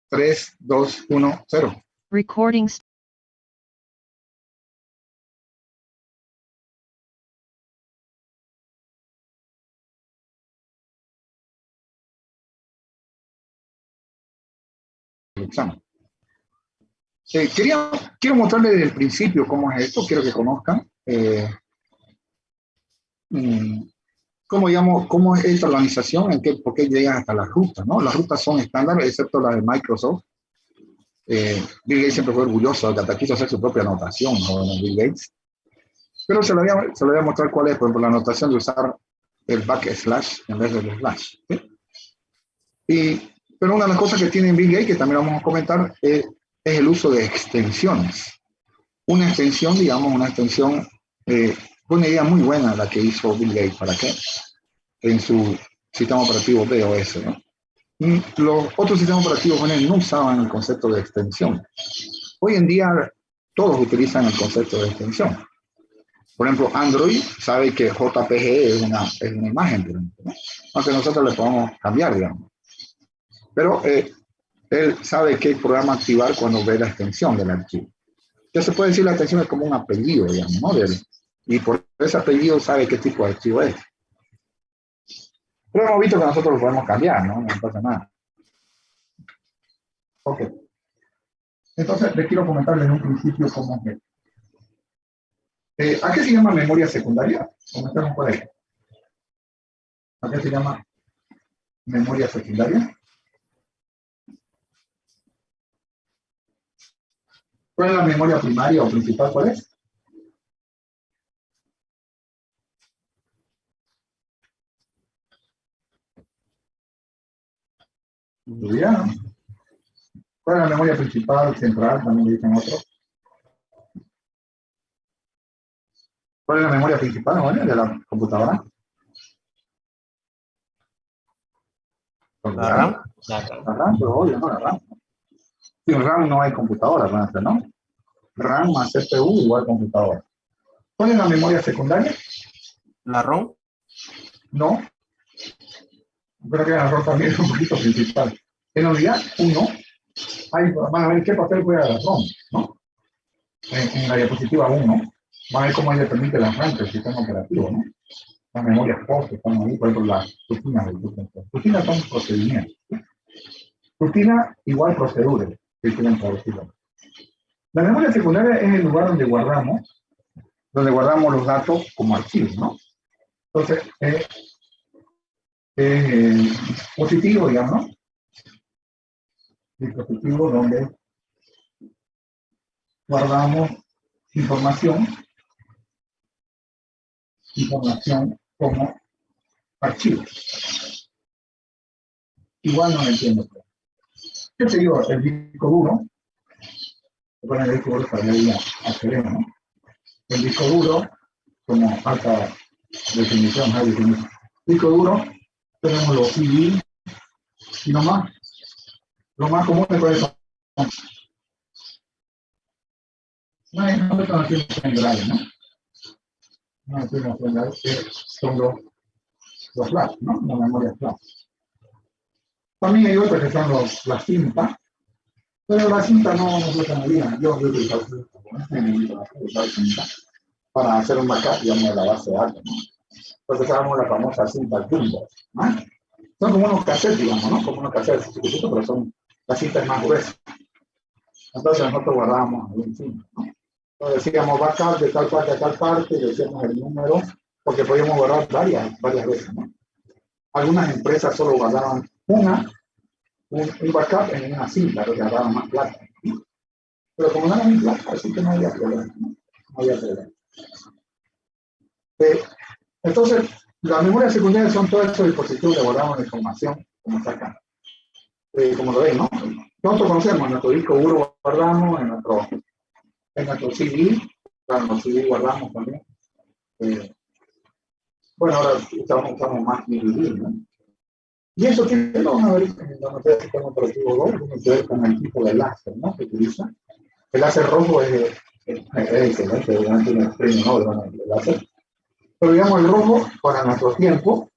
3, 2, 1, 0. Recording. Quiero mostrarles desde el principio cómo es esto. Quiero que conozcan cómo es esta organización, por qué llegan hasta las rutas, ¿no? Las rutas son estándares, excepto las de Microsoft. Bill Gates siempre fue orgulloso de que hasta quiso hacer su propia notación, ¿no? Bill Gates. Pero se lo voy a mostrar cuál es, por ejemplo, la notación de usar el backslash en vez del slash, ¿sí? Pero una de las cosas que tiene Bill Gates, que también vamos a comentar, es el uso de extensiones. Una extensión, digamos, fue una idea muy buena la que hizo Bill Gates, ¿para qué? En su sistema operativo BOS, ¿no? Los otros sistemas operativos no usaban el concepto de extensión. Hoy en día todos utilizan el concepto de extensión. Por ejemplo, Android sabe que JPG es una imagen, por ejemplo, ¿no? Aunque nosotros le podemos cambiar, digamos. Pero él sabe qué programa activar cuando ve la extensión del archivo. Ya se puede decir la extensión es como un apellido, digamos, ¿no? Y por ese apellido sabe qué tipo de archivo es. Pero hemos visto que nosotros lo podemos cambiar, ¿no? No pasa nada. Ok. Entonces, les quiero comentarles en un principio cómo es. ¿A qué se llama memoria secundaria? Comentamos por ahí. ¿A qué se llama memoria secundaria? ¿Cuál es la memoria primaria o principal? ¿Cuál es? ¿Estudiaron? ¿Cuál es la memoria principal, central? También le dicen otros. ¿Cuál es la memoria principal, ¿no? De la computadora? ¿La RAM? La RAM. La RAM, pero obvio, ¿no? La RAM. Sin RAM no hay computadora, ¿no? RAM más CPU igual computadora. ¿Cuál es la memoria secundaria? ¿La ROM? No. Creo que la ROM también es un poquito principal. En unidad 1, van a ver qué papel juega la ROM, ¿no? En la diapositiva 1, van a ver cómo ella permite la RAM del sistema operativo, ¿no? Las memorias POS que están ahí, por ejemplo, las rutinas del sistema. Rutinas son procedimientos. Rutina igual proceduras, que tienen por decirlo. La memoria secundaria es el lugar donde guardamos los datos como archivos, ¿no? Entonces, dispositivo, digamos, ¿no? Dispositivo donde guardamos información como archivos. Igual no lo entiendo. ¿Qué se dio? El disco duro. Bueno, el disco duro todavía había acceso, ¿no? El disco duro como alta Definición, hay definición. Disco duro, tenemos los CD, y lo más común es eso. No hay una alternativa general, ¿no? Una alternativa general que son los flash, ¿no? La memoria flash. También hay otras que son las cintas, pero la cinta no cuesta muy bien. Yo he utilizado cinta para hacer un backup, digamos, de la base de datos, ¿no? Entonces usamos la famosa cinta Jumbo, ¿no? Son como unos cassettes, digamos, ¿no? Como unos cassettes chiquititos, pero son las cintas más gruesas. Entonces nosotros guardábamos ahí encima, ¿no? Entonces decíamos backup de tal parte a tal parte, decíamos el número, porque podíamos guardar varias veces, ¿no? Algunas empresas solo guardaban un backup en una cinta, que guardaban más plata, ¿no? Pero como no era mi plata, así que no había problema, ¿no? No había problema. Entonces, las memorias secundarias son todos esos dispositivos que guardamos la información, como está acá. Como lo ven, ¿no? Nosotros conocemos, en nuestro disco duro guardamos, en nuestro CD, claro, en nuestro CD guardamos también. Bueno, ahora usamos más DVD, ¿no? Y eso tiene, lo van a ver en la materia del sistema operativo 2, tiene que ver con el tipo de láser, ¿no? Que utiliza. El láser rojo es excelente, obviamente tiene el premio Nobel del láser. Pero digamos, el rojo, para nuestro tiempo,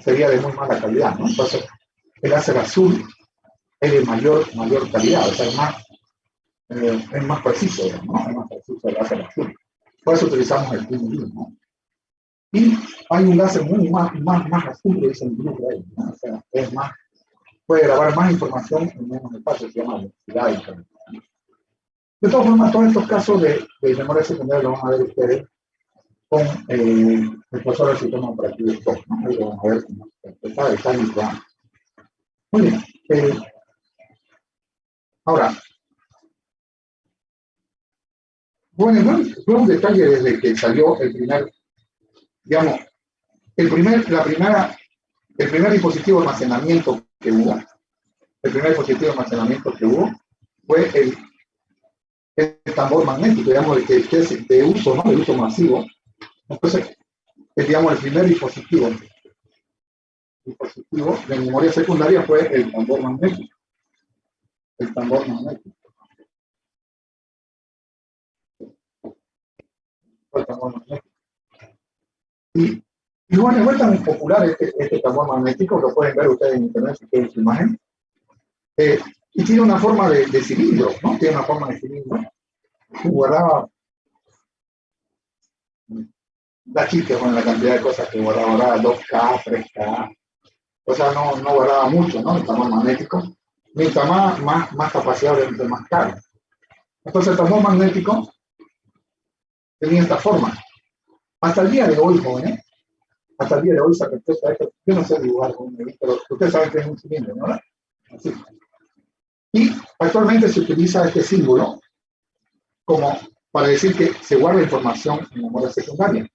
sería de muy mala calidad, ¿no? Entonces, el láser azul es de mayor calidad, o sea, es más preciso, ¿no? Es más preciso el láser azul. Por eso utilizamos el PIN, ¿no? Y hay un láser muy más azul que es el Blue Ray, ¿no? O sea, puede grabar más información en menos espacio, se llama velocidad. De todas formas, todos estos casos de memoria secundaria lo van a ver ustedes con el profesor del sistema operativo 2, ¿no? Ahí lo van a ver cómo está en el programa. Muy bien. Ahora, bueno, fue un detalle desde que salió el primer, digamos, el primer dispositivo de almacenamiento que hubo, fue el tambor magnético, digamos, que es de uso, ¿no? De uso masivo. Entonces, digamos, el primer dispositivo de memoria secundaria fue el tambor magnético. El tambor magnético. Fue el tambor magnético. Y bueno, es tan popular este tambor magnético, lo pueden ver ustedes en internet si quieren su imagen. Y tiene una forma de cilindro, ¿no? Tiene una forma de cilindro. Guardaba la chica con la cantidad de cosas que guardaba 2K, 3K. O sea, no guardaba mucho, ¿no? El tambor magnético. Mientras más capacidad, obviamente más caro. Entonces el tambor magnético tenía esta forma. Hasta el día de hoy, jóvenes, hasta el día de hoy se respeta esto. Yo no sé dibujar con un pero ustedes saben que es un cilindro, ¿no? Así. Y actualmente se utiliza este símbolo como para decir que se guarda información en memoria secundaria.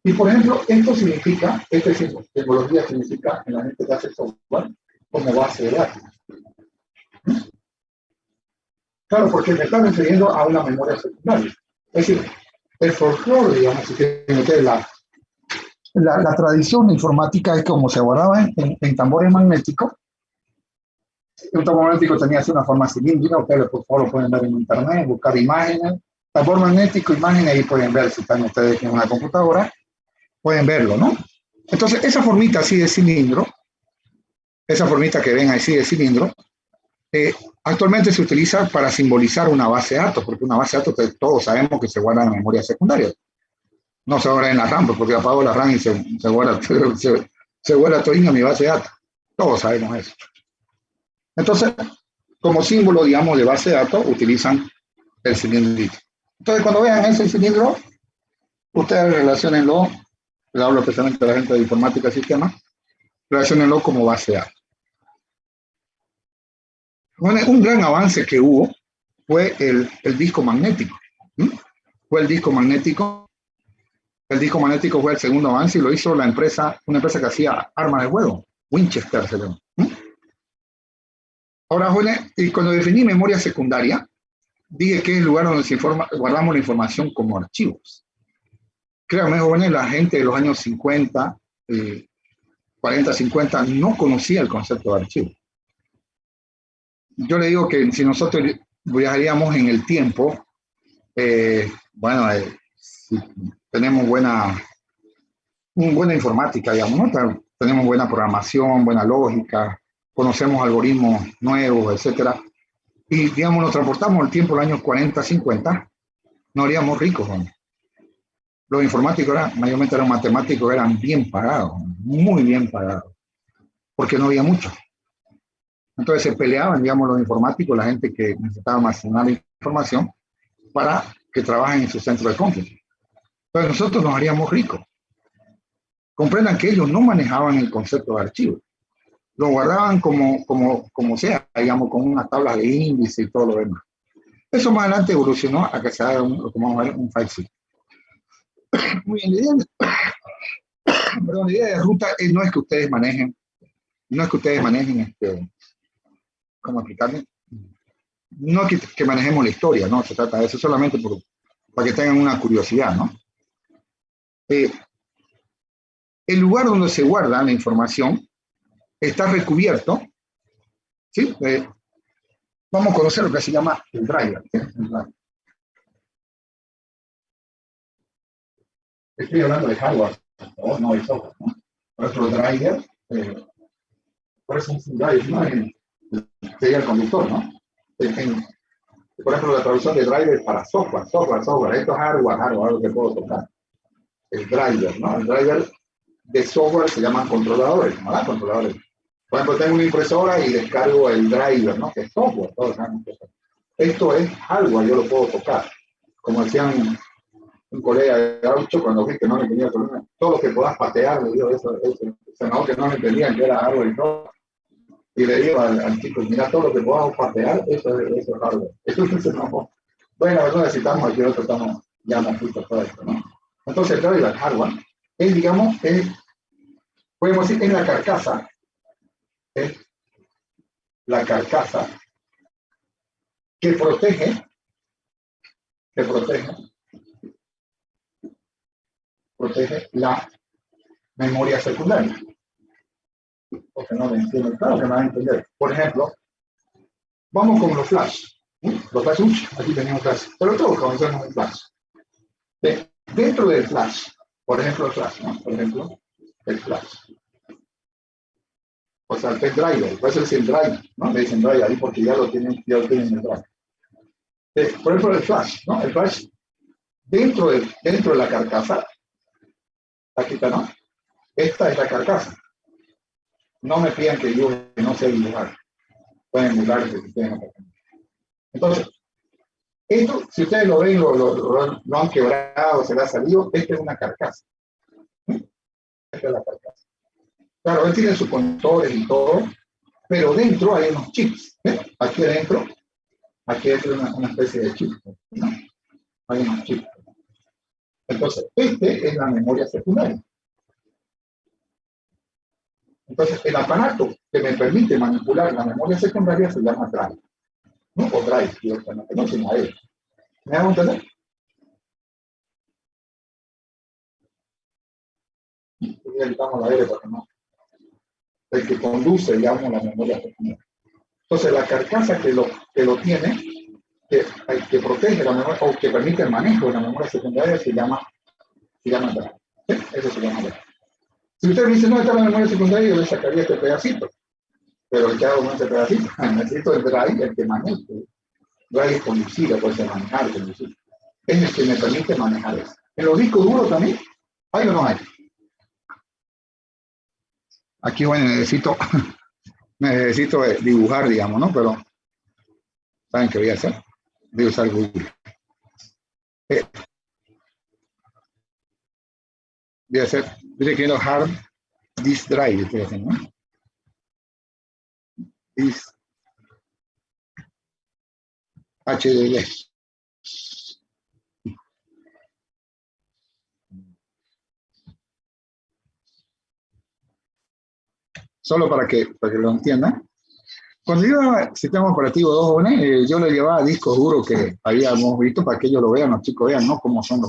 Y por ejemplo, esto significa, esta simbología significa en la gente que hace software como base de datos. Claro, porque me están refiriendo a una memoria secundaria. Es decir, el folclore, digamos, si quieren meter la tradición informática es como se guardaba en tambores magnéticos. Un tambor magnético tenía así una forma cilíndrica, ustedes por favor lo pueden ver en internet, buscar imágenes, tambor magnético, imágenes, ahí pueden ver si están ustedes en una computadora, pueden verlo, ¿no? Entonces, esa formita así de cilindro, esa formita que ven así de cilindro, actualmente se utiliza para simbolizar una base de datos, porque una base de datos todos sabemos que se guarda en memoria secundaria. No se guarda en la RAM, porque apago la RAM y se guarda todo en mi base de datos. Todos sabemos eso. Entonces, como símbolo, digamos, de base de datos, utilizan el cilindrito. Entonces, cuando vean ese cilindro, ustedes relaciónenlo, le hablo especialmente a la gente de informática y sistemas, relaciónenlo como base de datos. Bueno, un gran avance que hubo fue el disco magnético. Fue el disco magnético. El disco magnético fue el segundo avance y lo hizo una empresa que hacía armas de fuego, Winchester se llama. Ahora, y cuando definí memoria secundaria, dije que es el lugar donde guardamos la información como archivos. créanme, jóvenes, la gente de los años 50, 40, 50, no conocía el concepto de archivo. Yo le digo que si nosotros viajaríamos en el tiempo, bueno, si tenemos buena informática, digamos, ¿no? Tenemos buena programación, buena lógica, conocemos algoritmos nuevos, etcétera, y, digamos, nos transportamos el tiempo de los años 40, 50, nos haríamos ricos, ¿no? Los informáticos mayormente eran matemáticos, eran bien pagados, muy bien pagados, porque no había mucho. Entonces se peleaban, digamos, los informáticos, la gente que necesitaba almacenar información para que trabajen en su centro de cómputo. Entonces nosotros nos haríamos ricos. Comprendan que ellos no manejaban el concepto de archivo. Lo guardaban como sea, digamos, con una tabla de índice y todo lo demás. Eso más adelante evolucionó a que se haga como un file system. Muy bien, la idea de ruta no es que ustedes manejen, ¿cómo explicarme? No que manejemos la historia, no se trata de eso, solamente para que tengan una curiosidad, ¿no? El lugar donde se guarda la información está recubierto, ¿sí? Vamos a conocer lo que se llama el driver. Estoy hablando de hardware, no de software, ¿no? Por eso el driver, por eso un driver, ¿no? Sería el conductor, ¿no? Por ejemplo, la traducción de driver para software. Esto es hardware, algo que puedo tocar. El driver, ¿no? El driver de software se llaman controladores, ¿no? Controladores. Por ejemplo, tengo una impresora y descargo el driver, ¿no? Que es software. Esto es hardware, yo lo puedo tocar. Como decían un colega de gaucho cuando vi que no le tenía problema, todo lo que puedas patear, le digo eso, no, que no me entendían que era hardware y todo. Y le digo al chico, mira, todo lo que podamos patear, eso es hardware. Entonces, no. Bueno, no necesitamos, aquí nosotros estamos ya más justos todo esto, ¿no? Entonces, el driver hardware es, digamos, podemos decir, es la carcasa. Es la carcasa que protege la memoria secundaria. Porque no me entiendo, claro que me van a entender. Por ejemplo, vamos con los flash. Los flash, aquí tenemos flash, pero todos conocemos un flash. Dentro del flash, por ejemplo, el flash, ¿no? Por ejemplo, el flash. O sea, el pendrive, puede ser el drive, ¿no? Le dicen drive ahí porque ya lo tienen en el drive. Por ejemplo, el flash, ¿no? El flash, dentro de la carcasa, aquí está, ¿no? Esta es la carcasa. No me pidan que yo no sé dibujar. Pueden emular que ustedes no pueden. Entonces, esto, si ustedes lo ven, lo han quebrado, se le ha salido, esta es una carcasa. Esta es la carcasa. Claro, él tiene sus conectores y todo, pero dentro hay unos chips. Aquí adentro hay una especie de chip, ¿no? Hay unos chips. Entonces, este es la memoria secundaria. Entonces, el aparato que me permite manipular la memoria secundaria se llama drive, ¿no? O drive, directamente, no sino a él. ¿Me hago entender? Necesitamos la aire porque no. El que conduce, digamos, la memoria secundaria. Entonces, la carcasa que lo tiene, que protege la memoria, o que permite el manejo de la memoria secundaria, se llama drive. ¿Sí? Eso se llama drive. Si usted me dice, no, está la memoria secundaria, yo le sacaría este pedacito. Pero el que hago con este pedacito, necesito el drive, el que maneje. Drive es conducido, puede ser manejar, conducir. Es el que me permite manejar eso. En los discos duros también, ¿hay o no hay? Aquí, bueno, necesito dibujar, digamos, ¿no? Pero, ¿saben qué voy a hacer? Voy a usar Google. Voy a hacer, estoy escribiendo hard disk drive, estoy haciendo, ¿no? Disk HDD. Solo para que lo entiendan. Cuando yo iba sistema operativo 2 jóvenes, yo le llevaba discos duros que habíamos visto para que ellos lo vean, los chicos vean, ¿no? Cómo son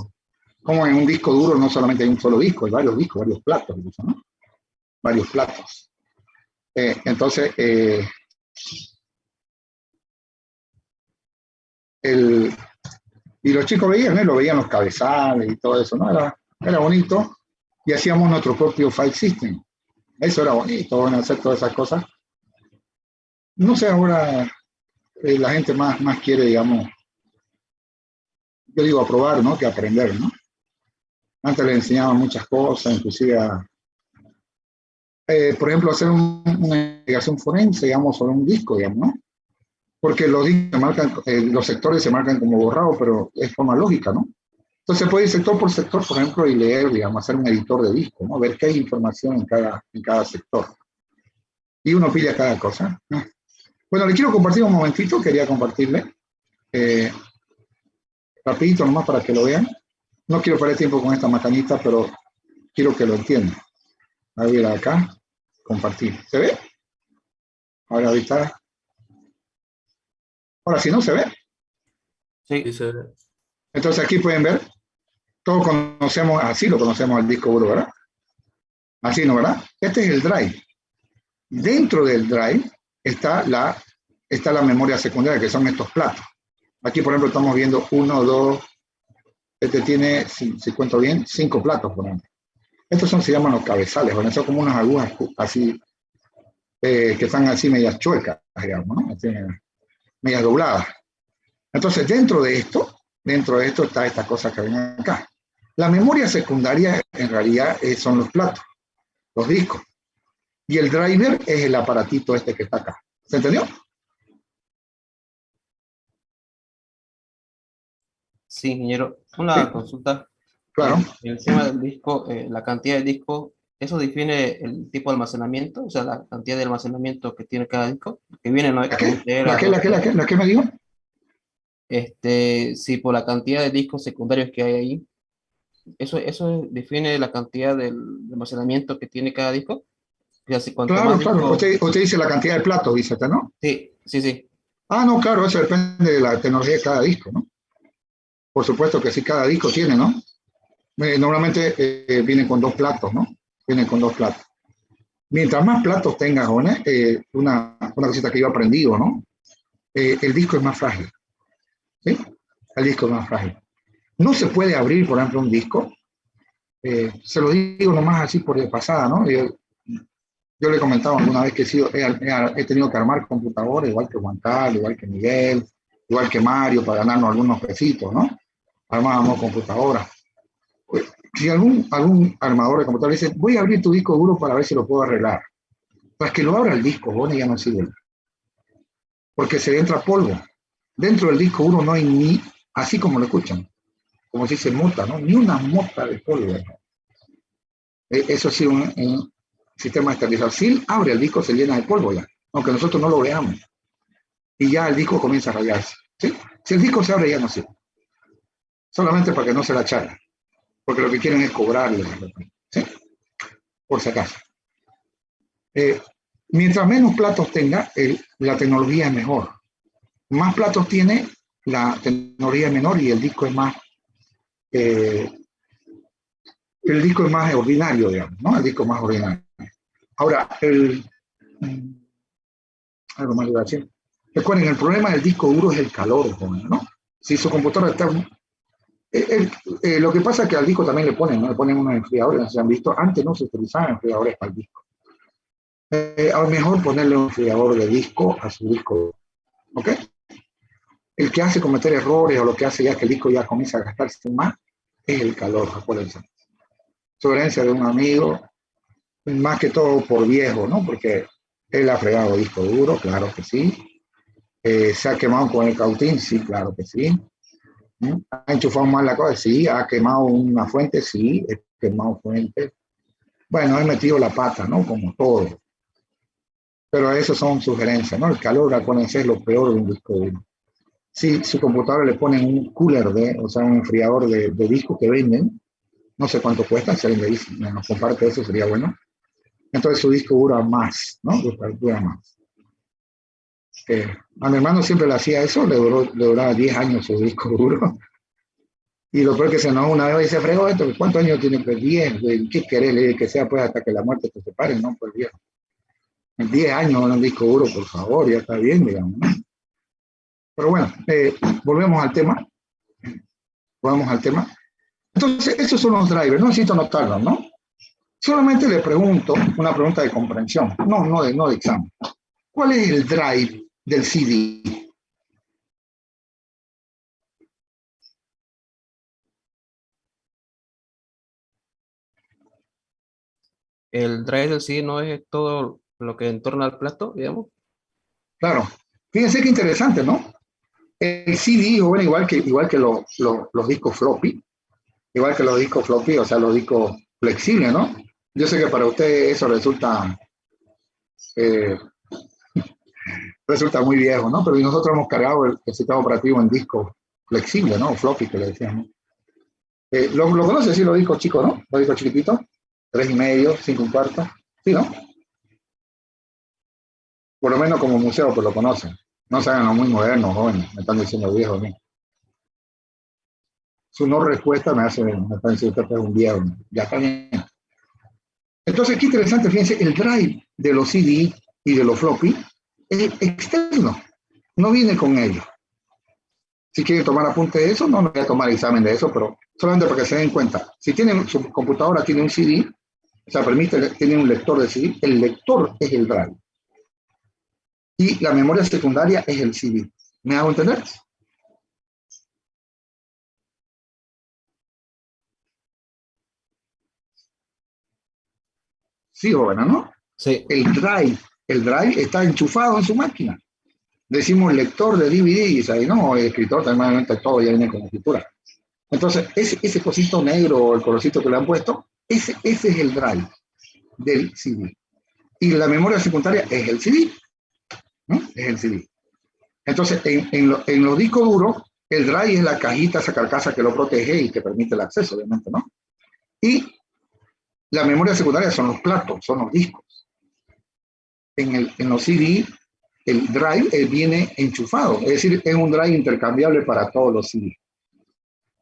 como en un disco duro no solamente hay un solo disco, hay varios discos, varios platos, incluso, ¿no? Varios platos. Entonces, y los chicos veían, lo veían los cabezales y todo eso, ¿no? Era bonito. Y hacíamos nuestro propio file system. Eso era bonito, bueno, hacer todas esas cosas. No sé, ahora la gente más quiere, digamos, yo digo aprobar, ¿no? Que aprender, ¿no? Antes le enseñaban muchas cosas, inclusive por ejemplo, hacer una investigación forense, digamos, sobre un disco, digamos, ¿no? Porque los discos se marcan, los sectores se marcan como borrados, pero es forma lógica, ¿no? Entonces se puede ir sector por sector, por ejemplo, y leer, digamos, hacer un editor de disco, ¿no? Ver qué hay información en cada sector. Y uno pilla cada cosa, ¿no? Bueno, le quiero compartir un momentito, quería compartirle, rapidito nomás para que lo vean. No quiero perder tiempo con esta macanita, pero quiero que lo entiendan. A ver acá, compartir. ¿Se ve? Ahora ahorita. Ahora si no se ve. Sí. Sí, se ve. Entonces aquí pueden ver, todos conocemos, así lo conocemos el disco duro, ¿verdad? Así, ¿no, verdad? Este es el drive. Dentro del drive está la memoria secundaria, que son estos platos. Aquí, por ejemplo, estamos viendo 1, 2, este tiene, si cuento bien, 5 platos, por ejemplo. Estos se llaman los cabezales, bueno, son como unas agujas así, que están así medias chuecas, digamos, ¿no? Así, medias dobladas. Entonces, dentro de esto está esta cosa que ven acá. La memoria secundaria, en realidad, son los platos, los discos. Y el driver es el aparatito este que está acá. ¿Se entendió? Sí, ingeniero. Una Sí, consulta. claro. El tema del disco, la cantidad de disco, ¿eso define el tipo de almacenamiento? O sea, la cantidad de almacenamiento que tiene cada disco, que viene, ¿no? ¿La Con qué? un tera, ¿La qué me dijo? Sí, por la cantidad de discos secundarios que hay ahí, ¿eso define la cantidad del almacenamiento que tiene cada disco? O sea, si cuanto Claro, más claro. disco... Usted dice la cantidad de platos, dice usted, ¿no? Sí, sí, sí. Ah, no, claro, eso depende de la tecnología de cada disco, ¿no? Por supuesto que sí, cada disco tiene, ¿no? Normalmente vienen con 2 platos, ¿no? Vienen con 2 platos. Mientras más platos tengas, jóvenes, una cosita que yo he aprendido, ¿no? El disco es más frágil, ¿sí? El disco es más frágil. No se puede abrir, por ejemplo, un disco. Se lo digo nomás así por de pasada, ¿no? Yo le he comentado alguna vez que he tenido que armar computadores, igual que Juan Carlos, igual que Miguel, igual que Mario, para ganarnos algunos pesitos, ¿no? Armábamos computadoras. Si algún armador de computadora dice, voy a abrir tu disco duro para ver si lo puedo arreglar. Pues que lo abra el disco, bueno, ya no sirve. Porque se le entra polvo. Dentro del disco duro no hay ni, así como lo escuchan, como si se mota, ¿no? Ni una mota de polvo. Eso sí, un sistema estabilizador. Si abre el disco, se llena de polvo ya, aunque nosotros no lo veamos. Y ya el disco comienza a rayarse. ¿Sí? Si el disco se abre, ya no sirve. Solamente para que no se la charla. Porque lo que quieren es cobrarle. ¿Sí? Por si acaso. Mientras menos platos tenga, la tecnología es mejor. Más platos tiene, la tecnología es menor y el disco es más ordinario, digamos, ¿no? El disco más ordinario. Ahora, algo más le voy a decir. Recuerden, el problema del disco duro es el calor, ¿no? Si su computadora está... lo que pasa es que al disco también le ponen, ¿no? Le ponen unos enfriadores, no se han visto. Antes no se utilizaban enfriadores para el disco. A lo mejor ponerle un enfriador de disco a su disco duro. ¿Ok? El que hace cometer errores o lo que hace ya que el disco ya comienza a gastarse más es el calor, acuérdense. Sugerencia de un amigo, más que todo por viejo, ¿no? Porque él ha fregado disco duro, claro que sí. Se ha quemado con el cautín, sí, claro que sí. ¿Ha enchufado mal la cosa? Sí. ¿Ha quemado una fuente? Sí, he quemado fuente. Bueno, he metido la pata, ¿no? Como todo. Pero eso son sugerencias, ¿no? El calor, acuérdense, es lo peor de un disco duro. Si su computadora le ponen un cooler, o sea, un enfriador de disco que venden, no sé cuánto cuesta, si alguien nos comparte eso, sería bueno. Entonces su disco dura más, ¿no? Dura más. A mi hermano siempre le hacía eso, le duraba 10 años su disco duro. Y lo peor que se enojó una vez y se fregó esto. ¿Cuántos años tiene? Pues 10. ¿Qué querés? Le dije que sea pues hasta que la muerte te separe, ¿no? Pues viejo. En 10 años un disco duro, por favor, ya está bien, digamos, ¿no? Pero bueno, volvemos al tema. Volvemos al tema. Entonces, esos son los drivers. No necesito anotarlos, ¿no? Solamente le pregunto una pregunta de comprensión. No de examen. ¿Cuál es el drive del CD? El drive del CD no es todo lo que entorna al plato, digamos. Claro. Fíjense qué interesante, ¿no? El CD, bueno, igual que los discos floppy, o sea, los discos flexibles, ¿no? Yo sé que para ustedes eso eh, resulta muy viejo, ¿no? Pero nosotros hemos cargado el sistema operativo en discos flexibles, ¿no? Floppy, que le decíamos. ¿Lo conoces, sí, los discos chicos, ¿no? Los discos chiquititos, 3,5, 5 1/4, ¿sí, no? Por lo menos como museo, pues lo conocen. No se hagan los muy modernos, jóvenes, me están diciendo viejos, ¿no? Su no respuesta me está diciendo usted es un viejo, ¿no? Ya está bien. Entonces, qué interesante, fíjense, el drive de los CD y de los floppy es externo, no viene con ellos. Si quieren tomar apunte de eso, no voy a tomar examen de eso, pero solamente para que se den cuenta. Si tienen su computadora, tiene un CD, o sea, tiene un lector de CD, el lector es el drive. Y la memoria secundaria es el CD. ¿Me hago entender? Sí, joven, ¿no? Sí. El drive está enchufado en su máquina. Decimos lector de DVDs, ahí no, el escritor también todo ya viene con escritura. Entonces, ese cosito negro, el colorcito que le han puesto, ese es el drive del CD. Y la memoria secundaria es el CD, ¿no? Es el CD. Entonces, en los discos duros, el drive es la cajita, esa carcasa que lo protege y que permite el acceso, obviamente, ¿no? Y la memoria secundaria son los platos, son los discos. En los CD, el drive viene enchufado, es decir, es un drive intercambiable para todos los CD.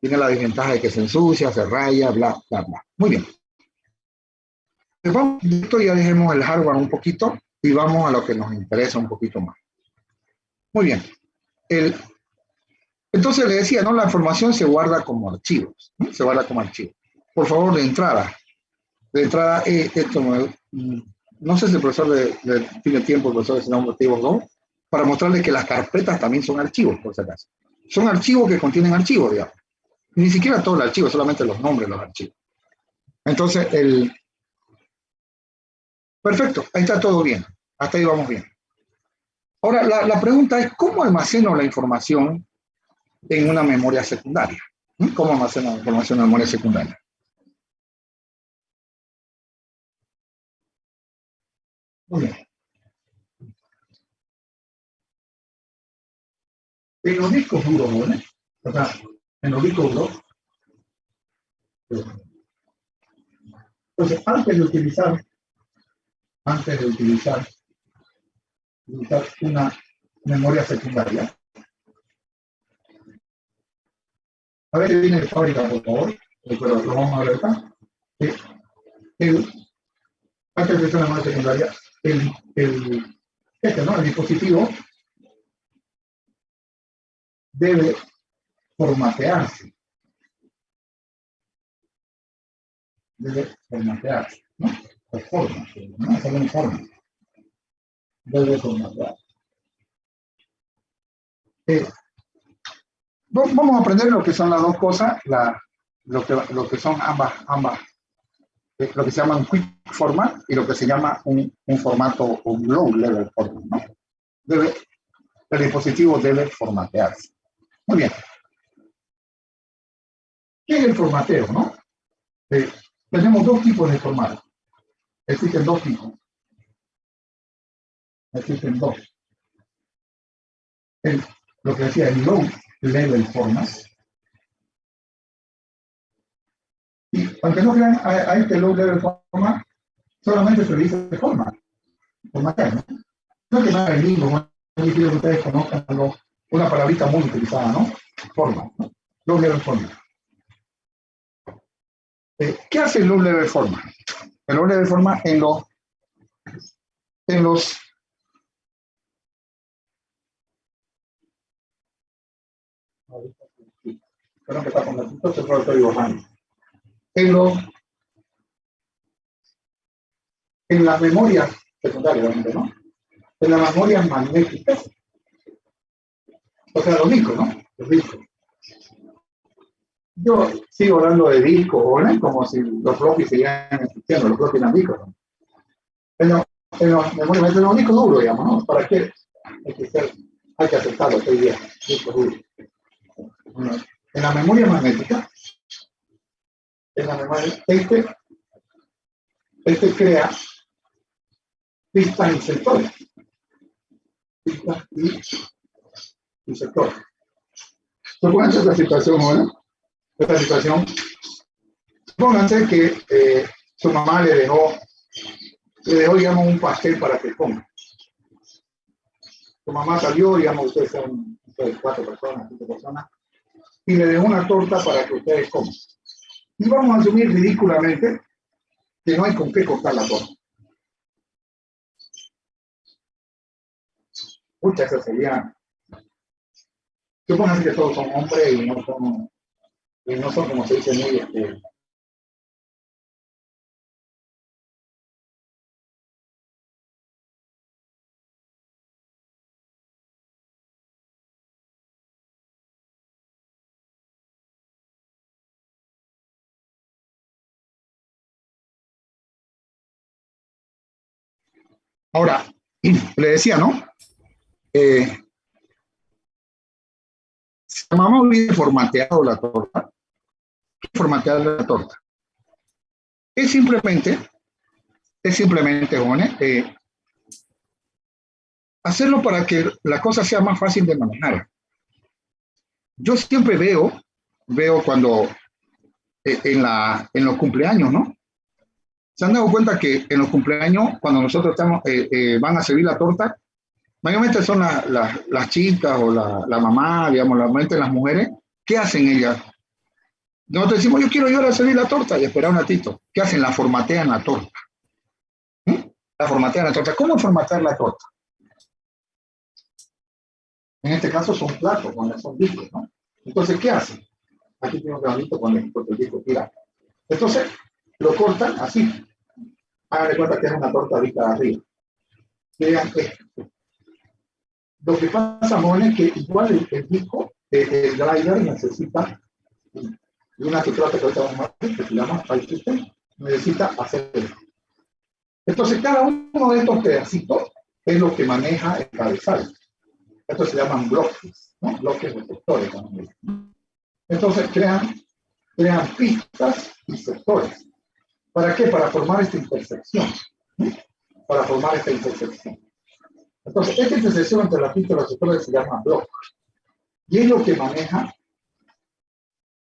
Tiene la desventaja de que se ensucia, se raya, bla, bla, bla. Muy bien. Vamos, esto ya dejemos el hardware un poquito y vamos a lo que nos interesa un poquito más. Muy bien. Entonces le decía, ¿no? La información se guarda como archivos, ¿no? Se guarda como archivos. Por favor, de entrada, esto no sé si el profesor tiene tiempo, el profesor de Sistemas Operativos 2, para mostrarle que las carpetas también son archivos, por si acaso. Son archivos que contienen archivos, digamos. Ni siquiera todo el archivo, solamente los nombres de los archivos. Entonces, perfecto, ahí está todo bien. Hasta ahí vamos bien. Ahora, la pregunta es, ¿cómo almaceno la información en una memoria secundaria? ¿Cómo almaceno la información en memoria secundaria? Muy bien. En los discos duros, ¿no? O sea, en los discos duros. Entonces, antes de utilizar una memoria secundaria, a ver, viene de fábrica, por favor, pero lo vamos a ver acá. Antes de utilizar una memoria secundaria, ¿no? El dispositivo debe formatearse. ¿No? Por forma, ¿no? Según forma. Debe formatearse. Vamos a aprender lo que son las dos cosas, lo que son ambas, lo que se llama un quick format y lo que se llama un formato, un low level format, ¿no? El dispositivo debe formatearse. Muy bien. ¿Qué es el formateo, no? Tenemos dos tipos de formato. Existen dos tipos. Existen dos. Lo que decía el low level format. Y aunque no crean, a este low level format solamente se dice formatear, ¿no? No es que no haga el libro, no es que ustedes conozcan una palabrita muy utilizada, ¿no? Format, ¿no? Low level format. ¿Qué hace el low level format? El low level format en los Espero que está con el punto, se lo estoy dibujando. En las memorias secundarias, ¿no? En las memorias magnéticas, o sea, los discos, ¿no? Los discos. Yo sigo hablando de discos, ¿no? Como si los floppies siguieran existiendo, los floppies eran discos, ¿no? En los memorias, en los discos duros, digamos, ¿no? ¿Para qué? Hay que aceptarlo hoy día, discos duros. En la memoria magnética, este crea pistas y sectores. Pistas y sectores. Supónganse esta situación, ¿no? Esta situación. Supónganse que su mamá le dejó, digamos, un pastel para que coma. Su mamá salió, digamos, ustedes son 4 personas, 5 personas, y le dejó una torta para que ustedes coman. Y vamos a asumir ridículamente que no hay con qué cortar la torta. Muchas veces sería. Supónganse que todos son hombres y no son como se dice muy Ahora, le decía, ¿no? Si la mamá hubiera formateado la torta, es simplemente, jóvenes, hacerlo para que la cosa sea más fácil de manejar. Yo siempre veo cuando en los cumpleaños, ¿no? ¿Se han dado cuenta que en los cumpleaños, cuando nosotros van a servir la torta, mayormente son las chicas o la mamá, digamos, normalmente las mujeres, ¿qué hacen ellas? Nosotros decimos, yo quiero ir a servir la torta y esperar un ratito. ¿Qué hacen? La formatean la torta. La formatean la torta. ¿Cómo formatear la torta? En este caso son platos, cuando son discos, ¿no? Entonces, ¿qué hacen? Aquí tengo un granito con el disco tirado. Entonces, lo cortan así. Hagan de cuenta que es una torta vista de arriba. Vean esto. Lo que pasa, Mon, es que igual el disco, el driver necesita, y una que trata que ahorita vamos a ver, que se llama File System, necesita hacer esto. Entonces, cada uno de estos pedacitos es lo que maneja el cabezal. Estos se llaman bloques, ¿no? Bloques de sectores. Entonces, crean pistas y sectores. ¿Para qué? Para formar esta intersección. Para formar esta intersección. Entonces, esta intersección entre la pista y los sectores se llama bloque. Y es lo que maneja.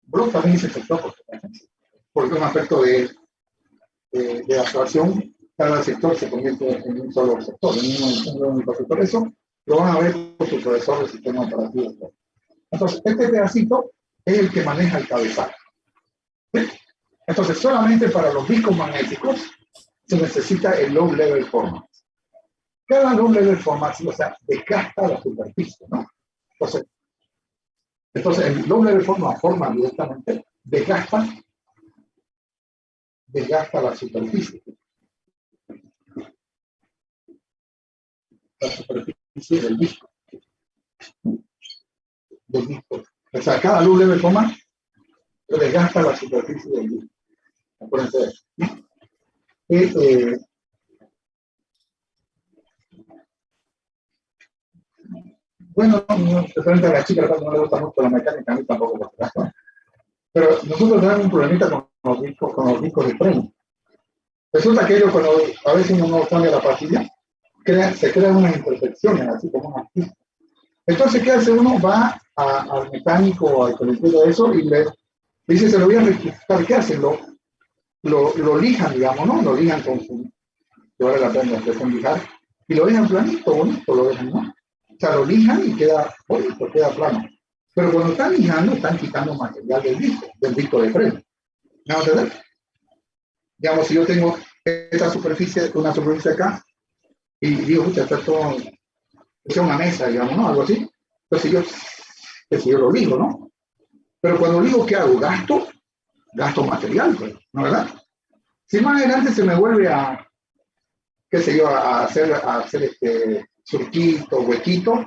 Bloque también dice sector, porque es un aspecto de abstracción. Cada sector se convierte en un solo sector, en un único sector. Eso lo van a ver por su profesor de sistema operativo. Entonces, este pedacito es el que maneja el cabezal. ¿Sí? Entonces, solamente para los discos magnéticos se necesita el low level format. Cada low level format, o sea, desgasta la superficie, ¿no? Entonces el low level forma directamente, desgasta la superficie. La superficie del disco. O sea, cada low level format desgasta la superficie del disco. Acuérdense de eso. Bueno, frente a la chica no le gusta mucho la mecánica, a mí tampoco. Pero nosotros tenemos un problemita con los discos de freno. Resulta que ellos, cuando a veces uno no cambia la pastilla, se crean unas imperfecciones, así como unas pistas. Entonces, ¿qué hace uno? Va al mecánico o al que de eso y le dice, se lo voy a rectificar. ¿Qué hacen? Lo lijan, digamos, ¿no? Lo lijan con su... que vale la pena que son lijar. Y lo dejan planito, bonito, lo dejan, ¿no? O sea, lo lijan y queda bonito, queda plano. Pero cuando están lijando, están quitando material del disco de freno. ¿Me van a entender? Digamos, si yo tengo esta superficie, una superficie acá, y digo, escucha, está todo, es una mesa, digamos, ¿no? Algo así. Entonces yo lo ligo, ¿no? Pero cuando ligo, ¿qué hago? Gasto material, pues, ¿no, verdad? Si más adelante se me vuelve a, qué sé yo, a hacer surquito, huequito,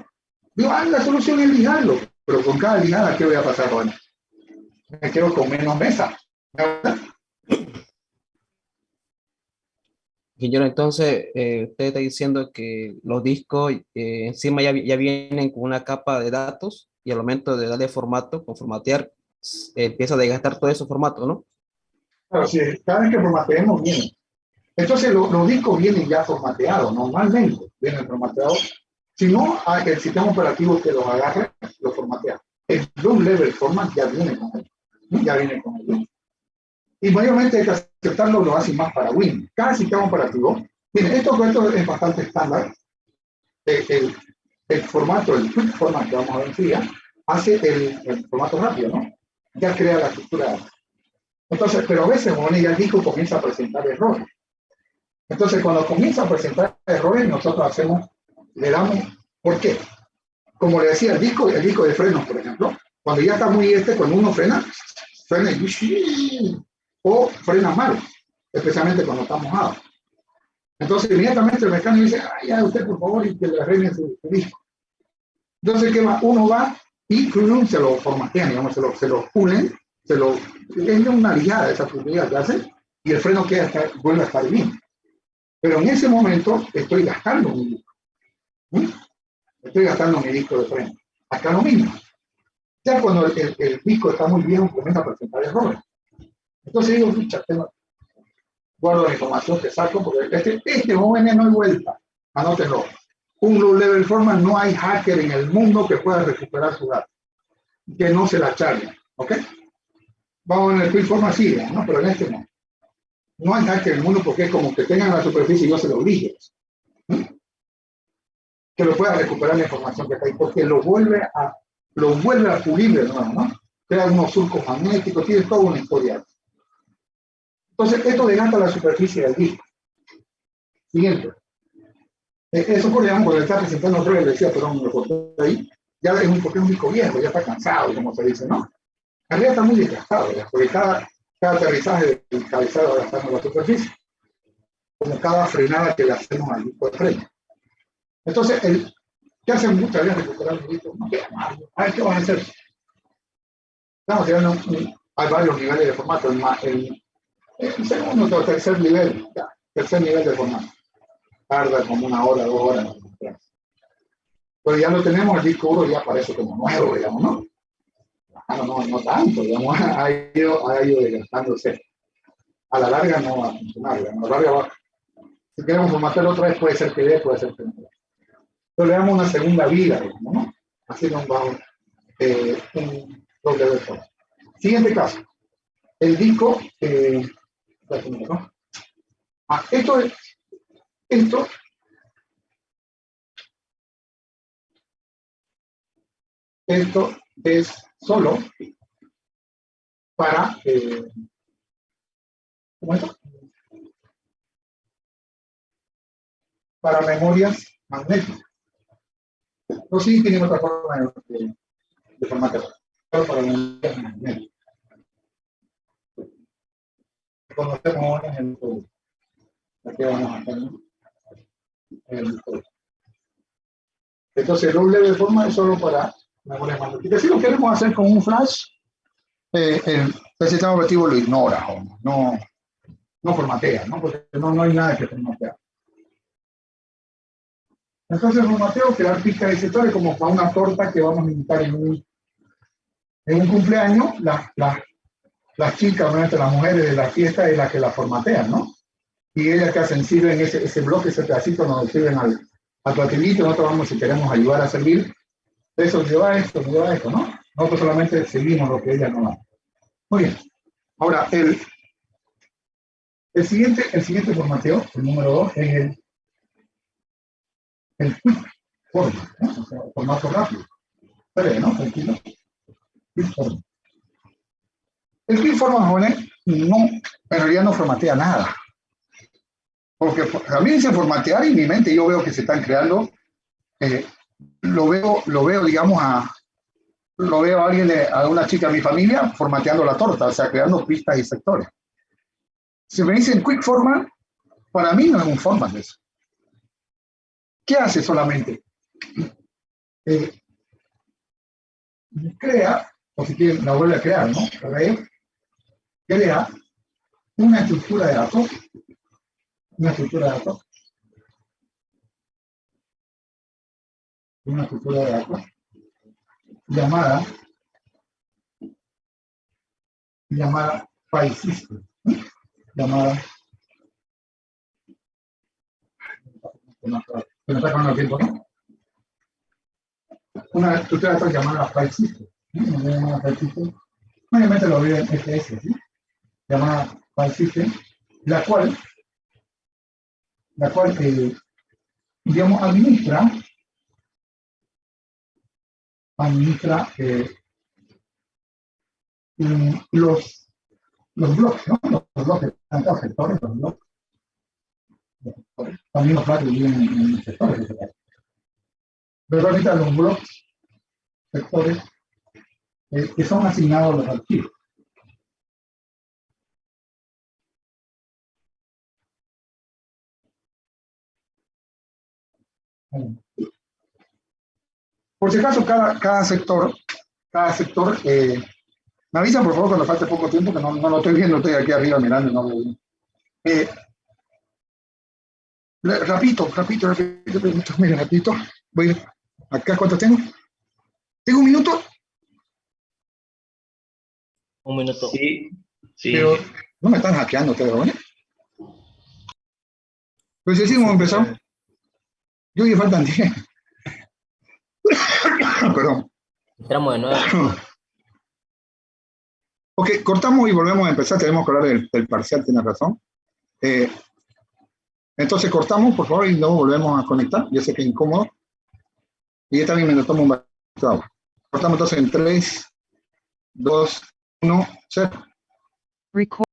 digo, la solución es lijarlo, pero con cada lijada, ¿qué voy a pasar, Juan? Me quedo con menos mesa, ¿verdad? Ingeniero, entonces, usted está diciendo que los discos encima ya vienen con una capa de datos y al momento de darle formato, con formatear, empieza a desgastar todo ese formato, ¿no? Claro, si cada vez que formateemos, viene. Entonces los discos vienen ya formateados, normalmente vienen formateados. Si no, hay el sistema operativo que los agarre, los formatea. El low level format ya viene con él, ya viene con él. Y mayormente hay que aceptarlo, lo hacen más para Windows. Cada sistema operativo, miren, esto es bastante estándar. El formato, el quick format que vamos a ver enseguida, hace el formato rápido, ¿no? Ya crea la estructura. Entonces, pero a veces, bueno, ya el disco comienza a presentar errores. Entonces, cuando comienza a presentar errores, nosotros le damos, ¿por qué? Como le decía, el disco de frenos, por ejemplo, cuando ya está muy cuando uno frena y o frena mal, especialmente cuando está mojado. Entonces, inmediatamente el mecánico dice, ay, ya usted, por favor, y que le arregle su disco. Entonces, ¿qué va? Uno va y se lo formatean, digamos, se lo pulen, es una lijada esa publicidad que hacen, y el freno vuelve a estar bien. Pero en ese momento estoy gastando mi disco. Estoy gastando mi disco de freno. Acá lo mismo. Ya cuando el disco está muy viejo, comienza a presentar errores. Entonces digo, guardo la información que saco, porque este joven no hay vuelta. Anótenlo. Un low level format, no hay hacker en el mundo que pueda recuperar su dato. Que no se la charle. ¿Ok? Vamos en el quick format sí, ¿no? Pero en este no. No hay hacker en el mundo porque es como que tengan la superficie y yo se lo dije. Que lo pueda recuperar la información que está ahí, porque lo vuelve a pulir de nuevo, ¿no? Crea unos surcos magnéticos, tiene toda una historia. Entonces, esto desgasta la superficie del disco. Siguiente. Eso por ejemplo, cuando está presentando otro, le decía, perdón, me lo corté ahí, ya es un disco viejo, ya está cansado, como se dice, ¿no? Arriba está muy desgastado, ¿ya? Porque cada aterrizaje del cabezado va gastando la superficie, como cada frenada que le hacemos al disco de freno. Entonces, ¿qué hacen muchas veces recuperar el disco? No queda mal. A ver, ¿qué vas a hacer? Estamos tirando hay varios niveles de formato. El segundo o tercer nivel, tercer nivel de formato. Tarda como 1 hora, 2 horas. Pero ya lo tenemos, el disco duro ya parece como nuevo, digamos, ¿no? No tanto, digamos, ha ido desgastándose. A la larga no va a funcionar, digamos, a la larga si queremos formatear otra vez, puede ser que dé, puede ser que no. Entonces le damos una segunda vida, digamos, ¿no? Así nos va un doble de forma. Siguiente caso. El disco, ¿no? Esto es solo para, ¿cómo es? Para memorias magnéticas. No, sí tienen otra forma de formatear, solo para memorias magnéticas. Conocemos en el código. Aquí vamos a hacer en el código. Entonces, el doble de forma es solo para memorias magnéticas. Si lo queremos hacer con un flash, el sistema operativo lo ignora, no formatea, ¿no? Porque no hay nada que formatear. Entonces, el formateo, crear pistas de sectores como para una torta que vamos a invitar en un cumpleaños, las chicas, obviamente las mujeres de la fiesta, es la que la formatean, ¿no? Y ellas que hacen, sirven ese bloque, ese pedacito, nos sirven al platillito, nosotros vamos, si queremos ayudar a servir, eso lleva esto, ¿no? Nosotros solamente seguimos lo que ellas nos dan. Muy bien. Ahora, el siguiente formateo, el número 2, es el quick format, ¿no? O sea, formato rápido. Espere, ¿no? Tranquilo. Quick format. El quick format, jóvenes, no, en realidad no formatea nada. Porque a mí dice formatear y en mi mente yo veo que se están creando, lo veo, digamos, lo veo a alguien, a una chica de mi familia formateando la torta, o sea, creando pistas y sectores. Si me dicen quick format, para mí no es un format de eso. ¿Qué hace solamente? Crea, o si quieren, la vuelve a crear, ¿no? Crea una estructura de datos, una estructura de datos, llamada file system, llamada, se me está acabando el tiempo, ¿no? Una estructura de datos llamada file system, obviamente lo veo en FS, ¿sí? Llamada file system, la cual digamos, administra los bloques, ¿no? Los bloques, tantos sectores, los bloques. También los bloques viven en sectores. Pero ahorita los bloques, sectores, que son asignados a los archivos. Por si acaso, cada sector, me avisan por favor cuando falte poco tiempo, que no lo estoy viendo, estoy aquí arriba mirando y no lo veo. Rapidito, mire, rapidito. Voy a ir acá, ¿cuánto tengo? ¿Tengo un minuto? Un minuto. Sí, sí. Pero no me están hackeando ustedes, ¿vale? Pues decimos, empezamos. Yo ya faltan 10. Perdón. Entramos de nuevo. Ok, cortamos y volvemos a empezar. Tenemos que hablar del parcial, tiene razón. Entonces cortamos, por favor, y luego volvemos a conectar. Yo sé que es incómodo. Y yo también me lo tomo un vaso de agua. Cortamos entonces en 3, 2, 1, 0. Record.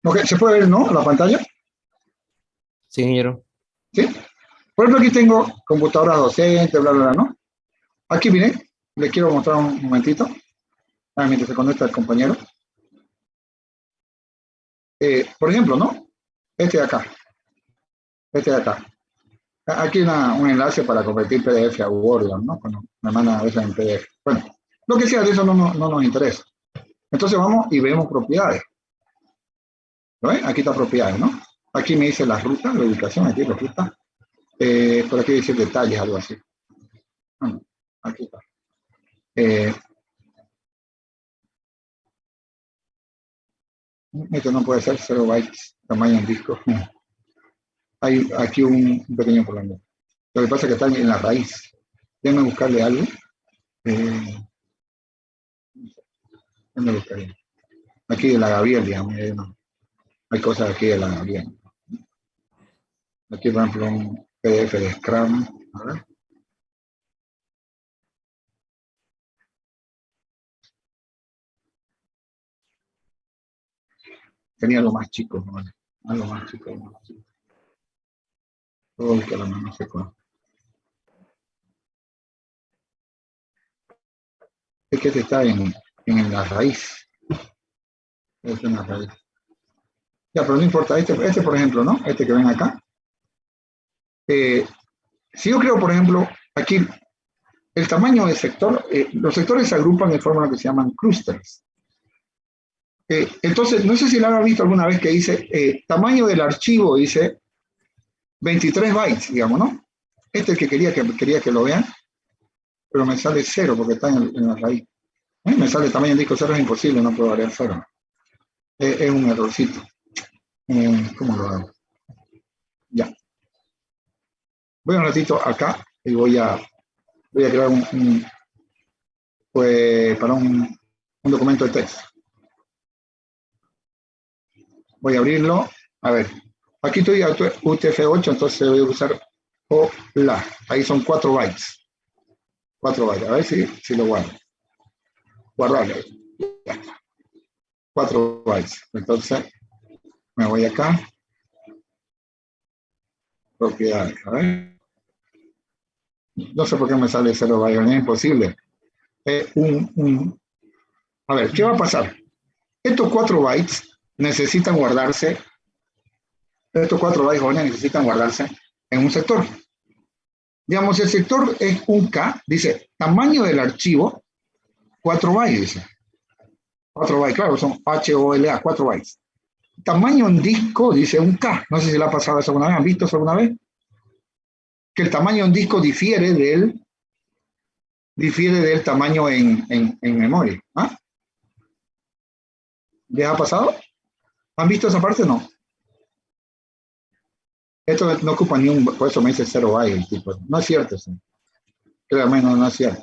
Ok, ¿se puede ver, no? La pantalla. Sí, ingeniero. ¿Sí? Por ejemplo, aquí tengo computadora docente, bla, bla, bla, ¿no? Aquí, miren, les quiero mostrar un momentito. Mientras se conecta el compañero. Por ejemplo, ¿no? Este de acá. Aquí un enlace para convertir PDF a Word, ¿no? Cuando me mandan a veces en PDF. Bueno, lo que sea de eso no nos interesa. Entonces vamos y vemos propiedades. ¿Lo ven? Aquí está propiedades, ¿no? Aquí me dice las rutas, la ubicación, aquí la ruta. Por aquí dice detalles, algo así. Aquí está. Esto no puede ser 0 bytes, tamaño en disco. Hay aquí un pequeño problema. Lo que pasa es que está en la raíz. Déjame buscarle algo. ¿Dónde buscaría? Aquí de la Gabriel, digamos. Hay cosas aquí de la Gabriel. Aquí, por ejemplo, un PDF de Scrum. A ver. Tenía lo más chico, ¿no? Lo más chico. Todo el que la mano se conoce. Es que este está en la raíz. Este en la raíz. Ya, pero no importa. Este por ejemplo, ¿no? Este que ven acá. Si yo creo, por ejemplo, aquí el tamaño del sector, los sectores se agrupan de forma que se llaman clústeres. Entonces, no sé si lo han visto alguna vez que dice tamaño del archivo, dice 23 bytes, digamos, ¿no? Este es el que quería que lo vean, pero me sale 0 porque está en la raíz. Me sale tamaño en disco 0, es imposible, no puedo variar 0. Es un errorcito. ¿Cómo lo hago? Ya. Voy un ratito acá y voy a crear pues, para un documento de texto. Voy a abrirlo. A ver, aquí estoy UTF-8, entonces voy a usar hola. Ahí son 4 bytes. 4 bytes. A ver si lo guardo. Guardarlo. 4 bytes. Entonces, me voy acá. Propiedades. A ver. No sé por qué me sale 0 bytes. Es imposible. A ver, ¿qué va a pasar? Estos 4 bytes necesitan guardarse. Estos 4 bytes jóvenes necesitan guardarse en un sector. Digamos, el sector es un K, dice, tamaño del archivo, 4 bytes, dice. 4 bytes, claro, son HOLA, 4 bytes. Tamaño en disco, dice un K. No sé si le ha pasado eso alguna vez, ¿han visto eso alguna vez? Que el tamaño en disco difiere del tamaño en memoria. ¿Ah? ¿Les ha pasado? ¿Han visto esa parte o no? Esto no ocupa ni un, por eso me dice 0 bytes. Tipo. No es cierto, sí. Créame, no es cierto.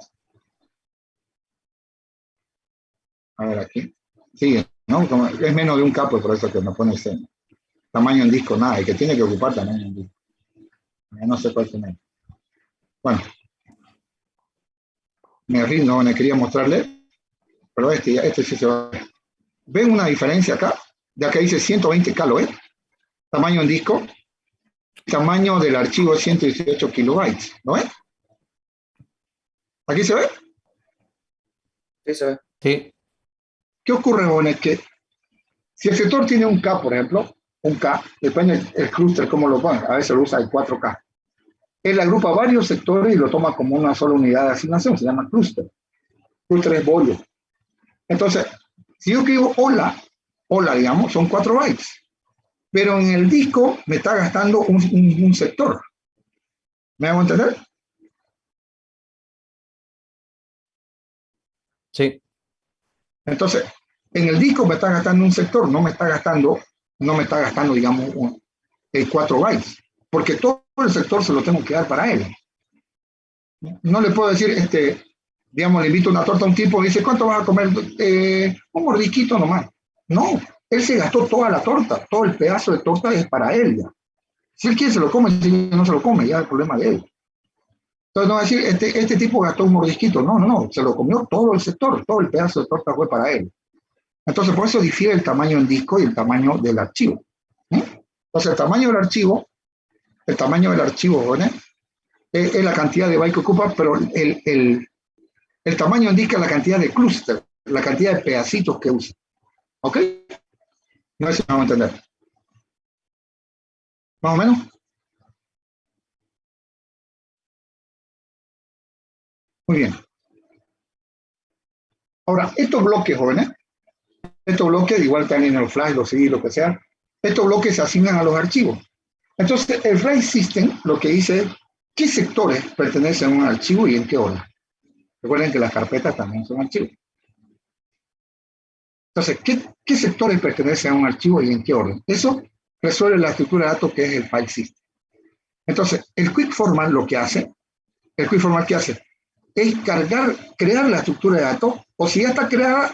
A ver aquí. Sigue, ¿no? Como es menos de un K, por eso que me pone ese tamaño en disco, nada. El que tiene que ocupar tamaño en disco. No sé cuál tener. Bueno. Me rindo, me quería mostrarle, pero este sí se va. ¿Ven una diferencia acá? Ya que dice 120K, ¿lo ven? Tamaño en disco. Tamaño del archivo es 118 kilobytes, ¿lo ven? ¿Aquí se ve? Sí, se ve. Sí. ¿Qué ocurre, jóvenes? Que si el sector tiene un K, por ejemplo, un K, depende del clúster, cómo lo pongan, a veces lo usa el 4K. Él agrupa varios sectores y lo toma como una sola unidad de asignación, se llama clúster. Clúster es volumen. Entonces, si yo escribo hola, digamos, son 4 bytes. Pero en el disco me está gastando un sector. ¿Me hago entender? Sí. Entonces, en el disco me está gastando un sector, no me está gastando, digamos, 4 bytes. Porque todo el sector se lo tengo que dar para él. No le puedo decir, digamos, le invito una torta a un tipo y dice, ¿cuánto vas a comer? Un mordisquito nomás. No, él se gastó toda la torta, todo el pedazo de torta es para él ya. Si él quiere se lo come, si no se lo come, ya es el problema de él. Entonces no va a decir, este tipo gastó un mordisquito. No, se lo comió todo el sector, todo el pedazo de torta fue para él. Entonces por eso difiere el tamaño en disco y el tamaño del archivo. Entonces el tamaño del archivo, ¿no? Es la cantidad de bytes que ocupa, pero el tamaño indica la cantidad de clúster, la cantidad de pedacitos que usa. ¿Ok? No sé si me vamos a entender. ¿Más o menos? Muy bien. Ahora, estos bloques, jóvenes, igual están en el flash, los CD, lo que sea, estos bloques se asignan a los archivos. Entonces, el file system lo que dice es qué sectores pertenecen a un archivo y en qué orden. Recuerden que las carpetas también son archivos. Entonces, ¿qué sectores pertenecen a un archivo y en qué orden? Eso resuelve la estructura de datos que es el file system. Entonces, el quick format lo que hace, es crear la estructura de datos, o si ya está creada,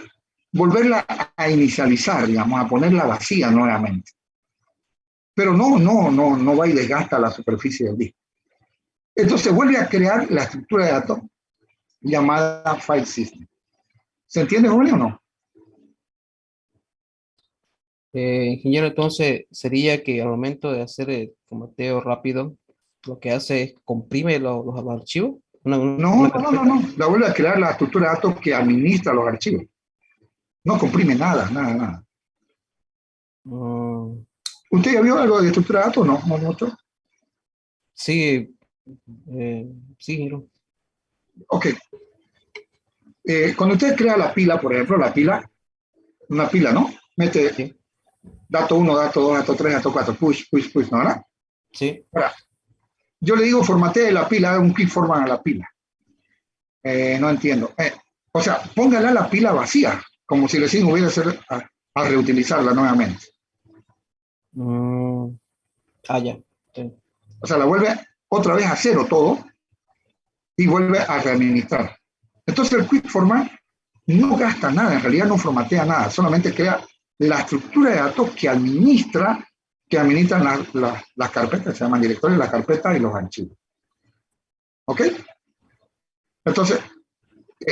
volverla a inicializar, digamos, a ponerla vacía nuevamente. Pero no va y desgasta la superficie del disco. Entonces vuelve a crear la estructura de datos llamada file system. ¿Se entiende, Julio, o no? Ingeniero, entonces sería que al momento de hacer el formateo rápido, lo que hace es comprime los archivos. No. La vuelve a crear la estructura de datos que administra los archivos. No comprime nada. ¿Usted ya vio algo de estructura de datos? No mucho. Sí, sí, ingeniero. Ok. Cuando usted crea la pila, por ejemplo, una pila, ¿no? Mete Sí. dato 1, dato 2, dato 3, dato 4, push, ¿no? ¿Verdad? Sí. Ahora, yo le digo formatee la pila, haga un clic forman a la pila. No entiendo. O sea, póngala la pila vacía, como si recién hubiera sido. a reutilizarla nuevamente. Ya. Sí. O sea, la vuelve otra vez a cero todo y vuelve a readministrar. Entonces el Quick Format no gasta nada, en realidad no formatea nada, solamente crea la estructura de datos que administran las carpetas, se llaman directorios, las carpetas y los archivos. ¿Ok? Entonces,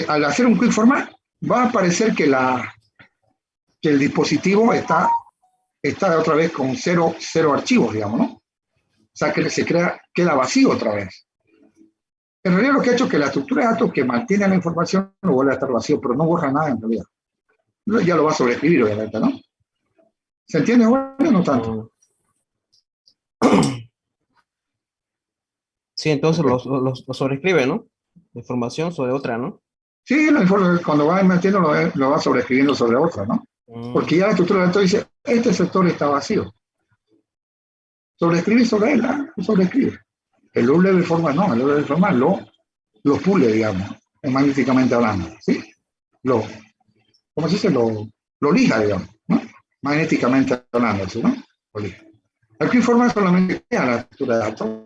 al hacer un Quick Format, va a aparecer que el dispositivo está otra vez con cero archivos, digamos, ¿no? O sea, que queda vacío otra vez. En realidad lo que ha hecho es que la estructura de datos que mantiene la información no vuelve a estar vacío, pero no borra nada en realidad. Ya lo va a sobreescribir, obviamente, ¿no? ¿Se entiende ahora o no tanto? Sí, entonces Okay. lo sobrescribe, ¿no? Información sobre otra, ¿no? Sí, cuando va metiendo lo va sobreescribiendo sobre otra, ¿no? Porque ya la estructura de datos dice, este sector está vacío. Sobreescribe sobre él, lo sobreescribe. El low level format no, el low level format lo pule, digamos, magnéticamente hablando, ¿sí? ¿Cómo se dice? Lo lija, digamos, ¿no? Magnéticamente hablando, ¿sí? ¿No? Lo lija. El Quick Format solamente crea la estructura de datos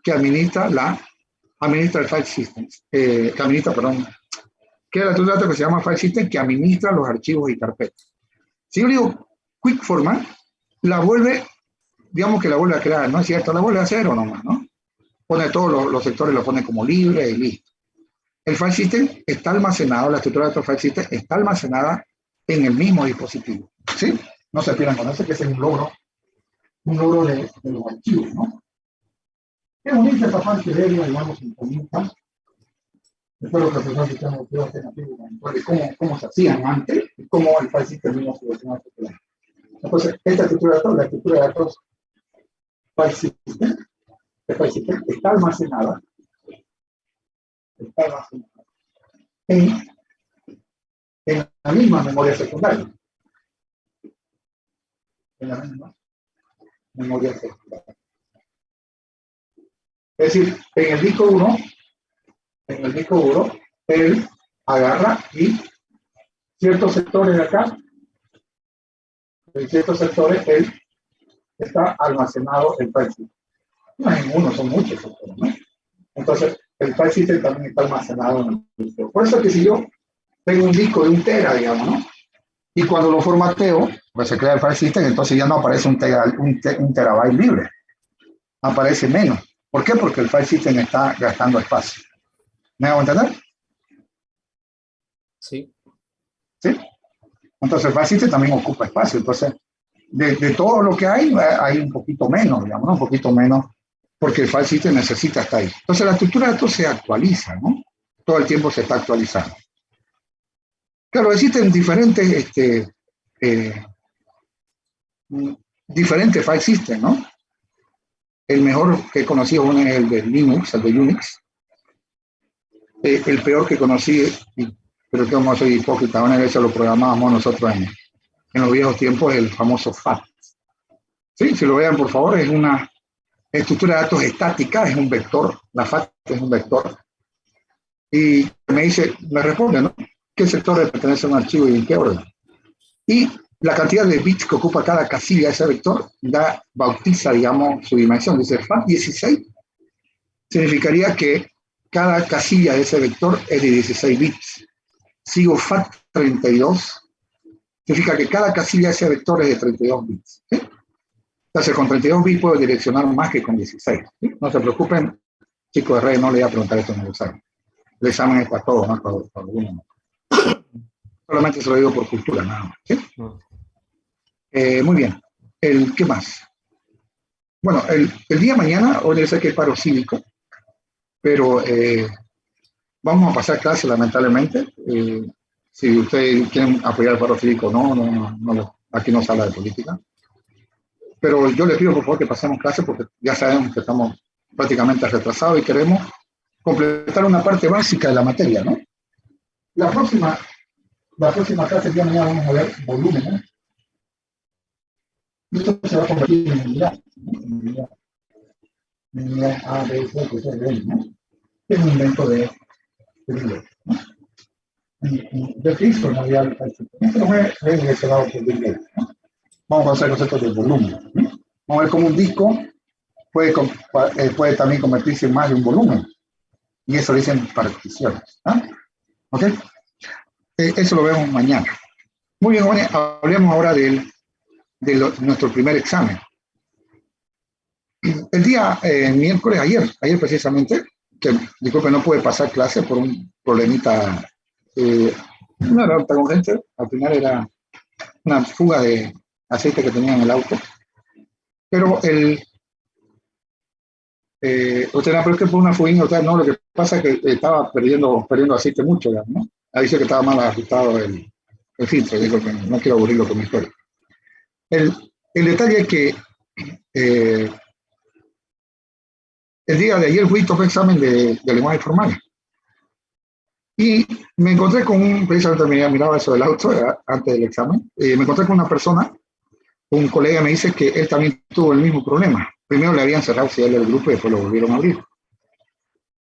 que administra el file system, crea la estructura de datos que se llama file system que administra los archivos y carpetas. Si yo digo Quick Format, digamos que la vuelve a crear, ¿no es cierto? La vuelve a hacer o nomás, ¿no? Pone todos los sectores, lo pone como libre y listo. El file system está almacenado, la estructura de datos file system está almacenada en el mismo dispositivo, ¿sí? No se pierdan con eso, que ese es un logro de los archivos, ¿no? Es bonita esa parte de ella, digamos, en comida. Después los profesores que tenemos que hacer de cómo se hacían antes y cómo el file system mismo se solucionaba. Entonces, esta estructura de datos, la estructura de datos file system, está almacenada en la misma memoria secundaria. En la misma memoria secundaria. Es decir, en el disco 1, él agarra y ciertos sectores de acá, en ciertos sectores, él está almacenado el file system. No es uno, son muchos sectores, ¿no? Entonces, el file system también está almacenado en el disco. Por eso es que si yo tengo un disco de 1 tera, digamos, ¿no? Y cuando lo formateo, pues se crea el file system, entonces ya no aparece un terabyte libre. Aparece menos. ¿Por qué? Porque el file system está gastando espacio. ¿Me hago entender? Sí. ¿Sí? Entonces el file system también ocupa espacio. Entonces, de todo lo que hay un poquito menos, digamos, ¿no? Un poquito menos, porque el file system necesita estar ahí. Entonces la estructura de datos se actualiza, ¿no? Todo el tiempo se está actualizando. Claro, existen diferentes file systems, ¿no? El mejor que he conocido uno es el de Linux, el de Unix. El peor que conocí, pero que como soy hipócrita, una vez lo programábamos nosotros en los viejos tiempos, el famoso FAT. ¿Sí? Si lo vean, por favor, es una estructura de datos estática, es un vector, la FAT es un vector. Y me responde, ¿no? ¿Qué sector le pertenece a un archivo y en qué orden? Y la cantidad de bits que ocupa cada casilla de ese vector bautiza, digamos, su dimensión. Dice FAT16 significaría que cada casilla de ese vector es de 16 bits. Sigo FAT32, significa que cada casilla de ese vector es de 32 bits. ¿Sí? Entonces, con 32 bits puedo direccionar más que con 16. ¿Sí? No se preocupen, chicos de redes, no le voy a preguntar esto en el examen. El examen es para todos, no para algunos. Solamente se lo digo por cultura, nada más. ¿Sí? Muy bien. ¿Qué más? Bueno, el día de mañana, hoy sé que es paro cívico, pero vamos a pasar clase, lamentablemente. Si ustedes quieren apoyar el paro cívico, no, aquí no se habla de política. Pero yo les pido, por favor, que pasemos clase porque ya sabemos que estamos prácticamente retrasados y queremos completar una parte básica de la materia, ¿no? La próxima clase, el día de mañana, vamos a ver volúmenes. Y esto se va a convertir en unidad. Unidad A, B, C, D, ¿no? Es un invento de libro, ¿no? Yo qué hizo, no había pero fue en ese lado que tengo, ¿no? Vamos a hacer conceptos de volumen, ¿no? Vamos a ver cómo un disco puede también convertirse en más de un volumen. Y eso lo dicen particiones, ¿no? ¿Ok? Eso lo vemos mañana. Muy bien, jóvenes, hablemos ahora de nuestro primer examen. El día miércoles, ayer precisamente, que disculpe, no pude pasar clase por un problemita, no era alta corriente, al final era una fuga de aceite que tenía en el auto, pero usted no, pero es que fue una fuga, o sea, no, lo que pasa es que estaba perdiendo aceite mucho, ¿no? Ahí dice que estaba mal ajustado el filtro, digo que no quiero aburrirlo con mi historia. El detalle es que el día de ayer fui a tomar examen de lenguaje formal y me encontré con precisamente miraba eso del auto antes del examen, me encontré con una persona, un colega me dice que él también tuvo el mismo problema. Primero le habían cerrado el grupo y después lo volvieron a abrir.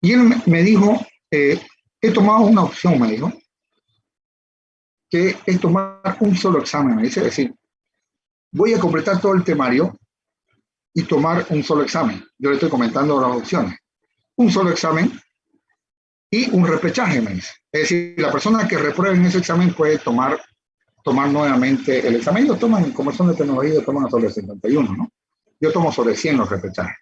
Y él me dijo, he tomado una opción, me dijo, que es tomar un solo examen, me dice, es decir, voy a completar todo el temario y tomar un solo examen. Yo le estoy comentando las opciones. Un solo examen y un repechaje, me dice. Es decir, la persona que repruebe en ese examen puede tomar nuevamente el examen. Ellos toman, como son de tecnología, ellos toman sobre 51, ¿no? Yo tomo sobre 100 los repechajes.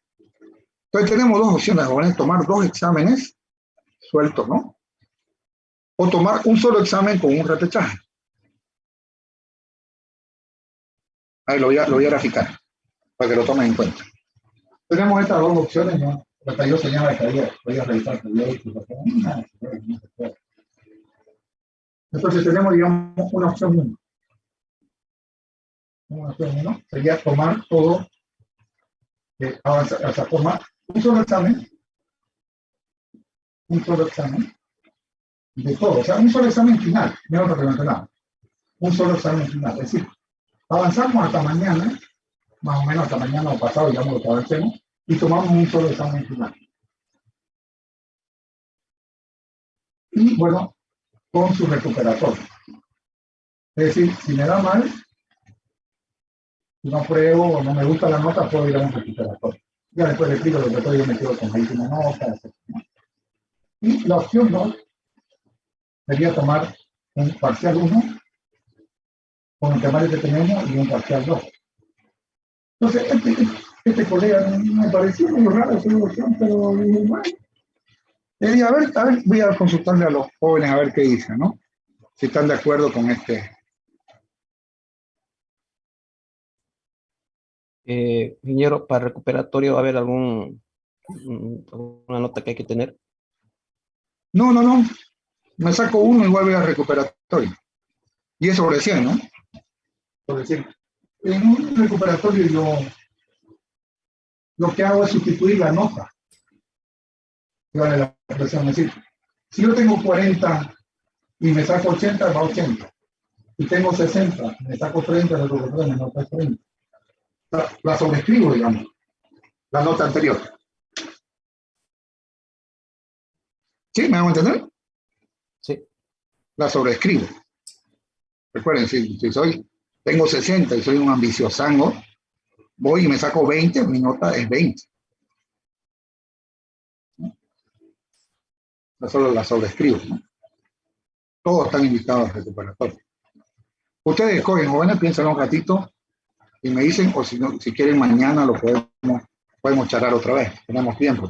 Entonces tenemos dos opciones, jóvenes, tomar dos exámenes sueltos, ¿no? O tomar un solo examen con un repechaje. Ahí lo voy a graficar, para que lo tomen en cuenta. Tenemos estas dos opciones, ¿no? Hasta yo señala que voy a revisar entonces tenemos, digamos, una opción 1. Una opción 1 sería tomar todo, avanzar, o sea, tomar un solo examen de todo, o sea, un solo examen final, no lo que mencionaba, un solo examen final, es decir, avanzamos hasta mañana, más o menos hasta mañana o pasado, digamos lo que avancemos, y tomamos un solo examen final. Y bueno, con su recuperatorio. Es decir, si me da mal, si no pruebo o no me gusta la nota, puedo ir a un recuperatorio. Ya después le explico lo que estoy, yo me quedo con la última nota, etc. Y la opción 2 sería tomar un parcial 1 con el temario que tenemos y un parcial 2. Entonces, este colega me pareció muy raro su opción, pero dije, bueno, a ver, voy a consultarle a los jóvenes a ver qué dicen, ¿no? Si están de acuerdo con este. Ingeniero, para recuperatorio, ¿va a haber alguna nota que hay que tener? No. Me saco uno, igual voy a recuperatorio. Y es sobre 100, ¿no? Sobre 100. En un recuperatorio yo lo que hago es sustituir la nota. Vale la expresión, es decir, si yo tengo 40 y me saco 80, va 80. Si tengo 60, me saco 30, me nota 30. La sobrescribo, digamos, la nota anterior. ¿Sí? ¿Me van a entender? Sí. La sobrescribo. Recuerden, si tengo 60 y soy un ambiciosango, voy y me saco 20, mi nota es 20. ¿No? Solo la sobrescribo, ¿no? Todos están invitados al recuperatorio. Ustedes escogen, jóvenes, piensan un ratito y me dicen, o si quieren mañana lo podemos charlar otra vez. Tenemos tiempo todavía.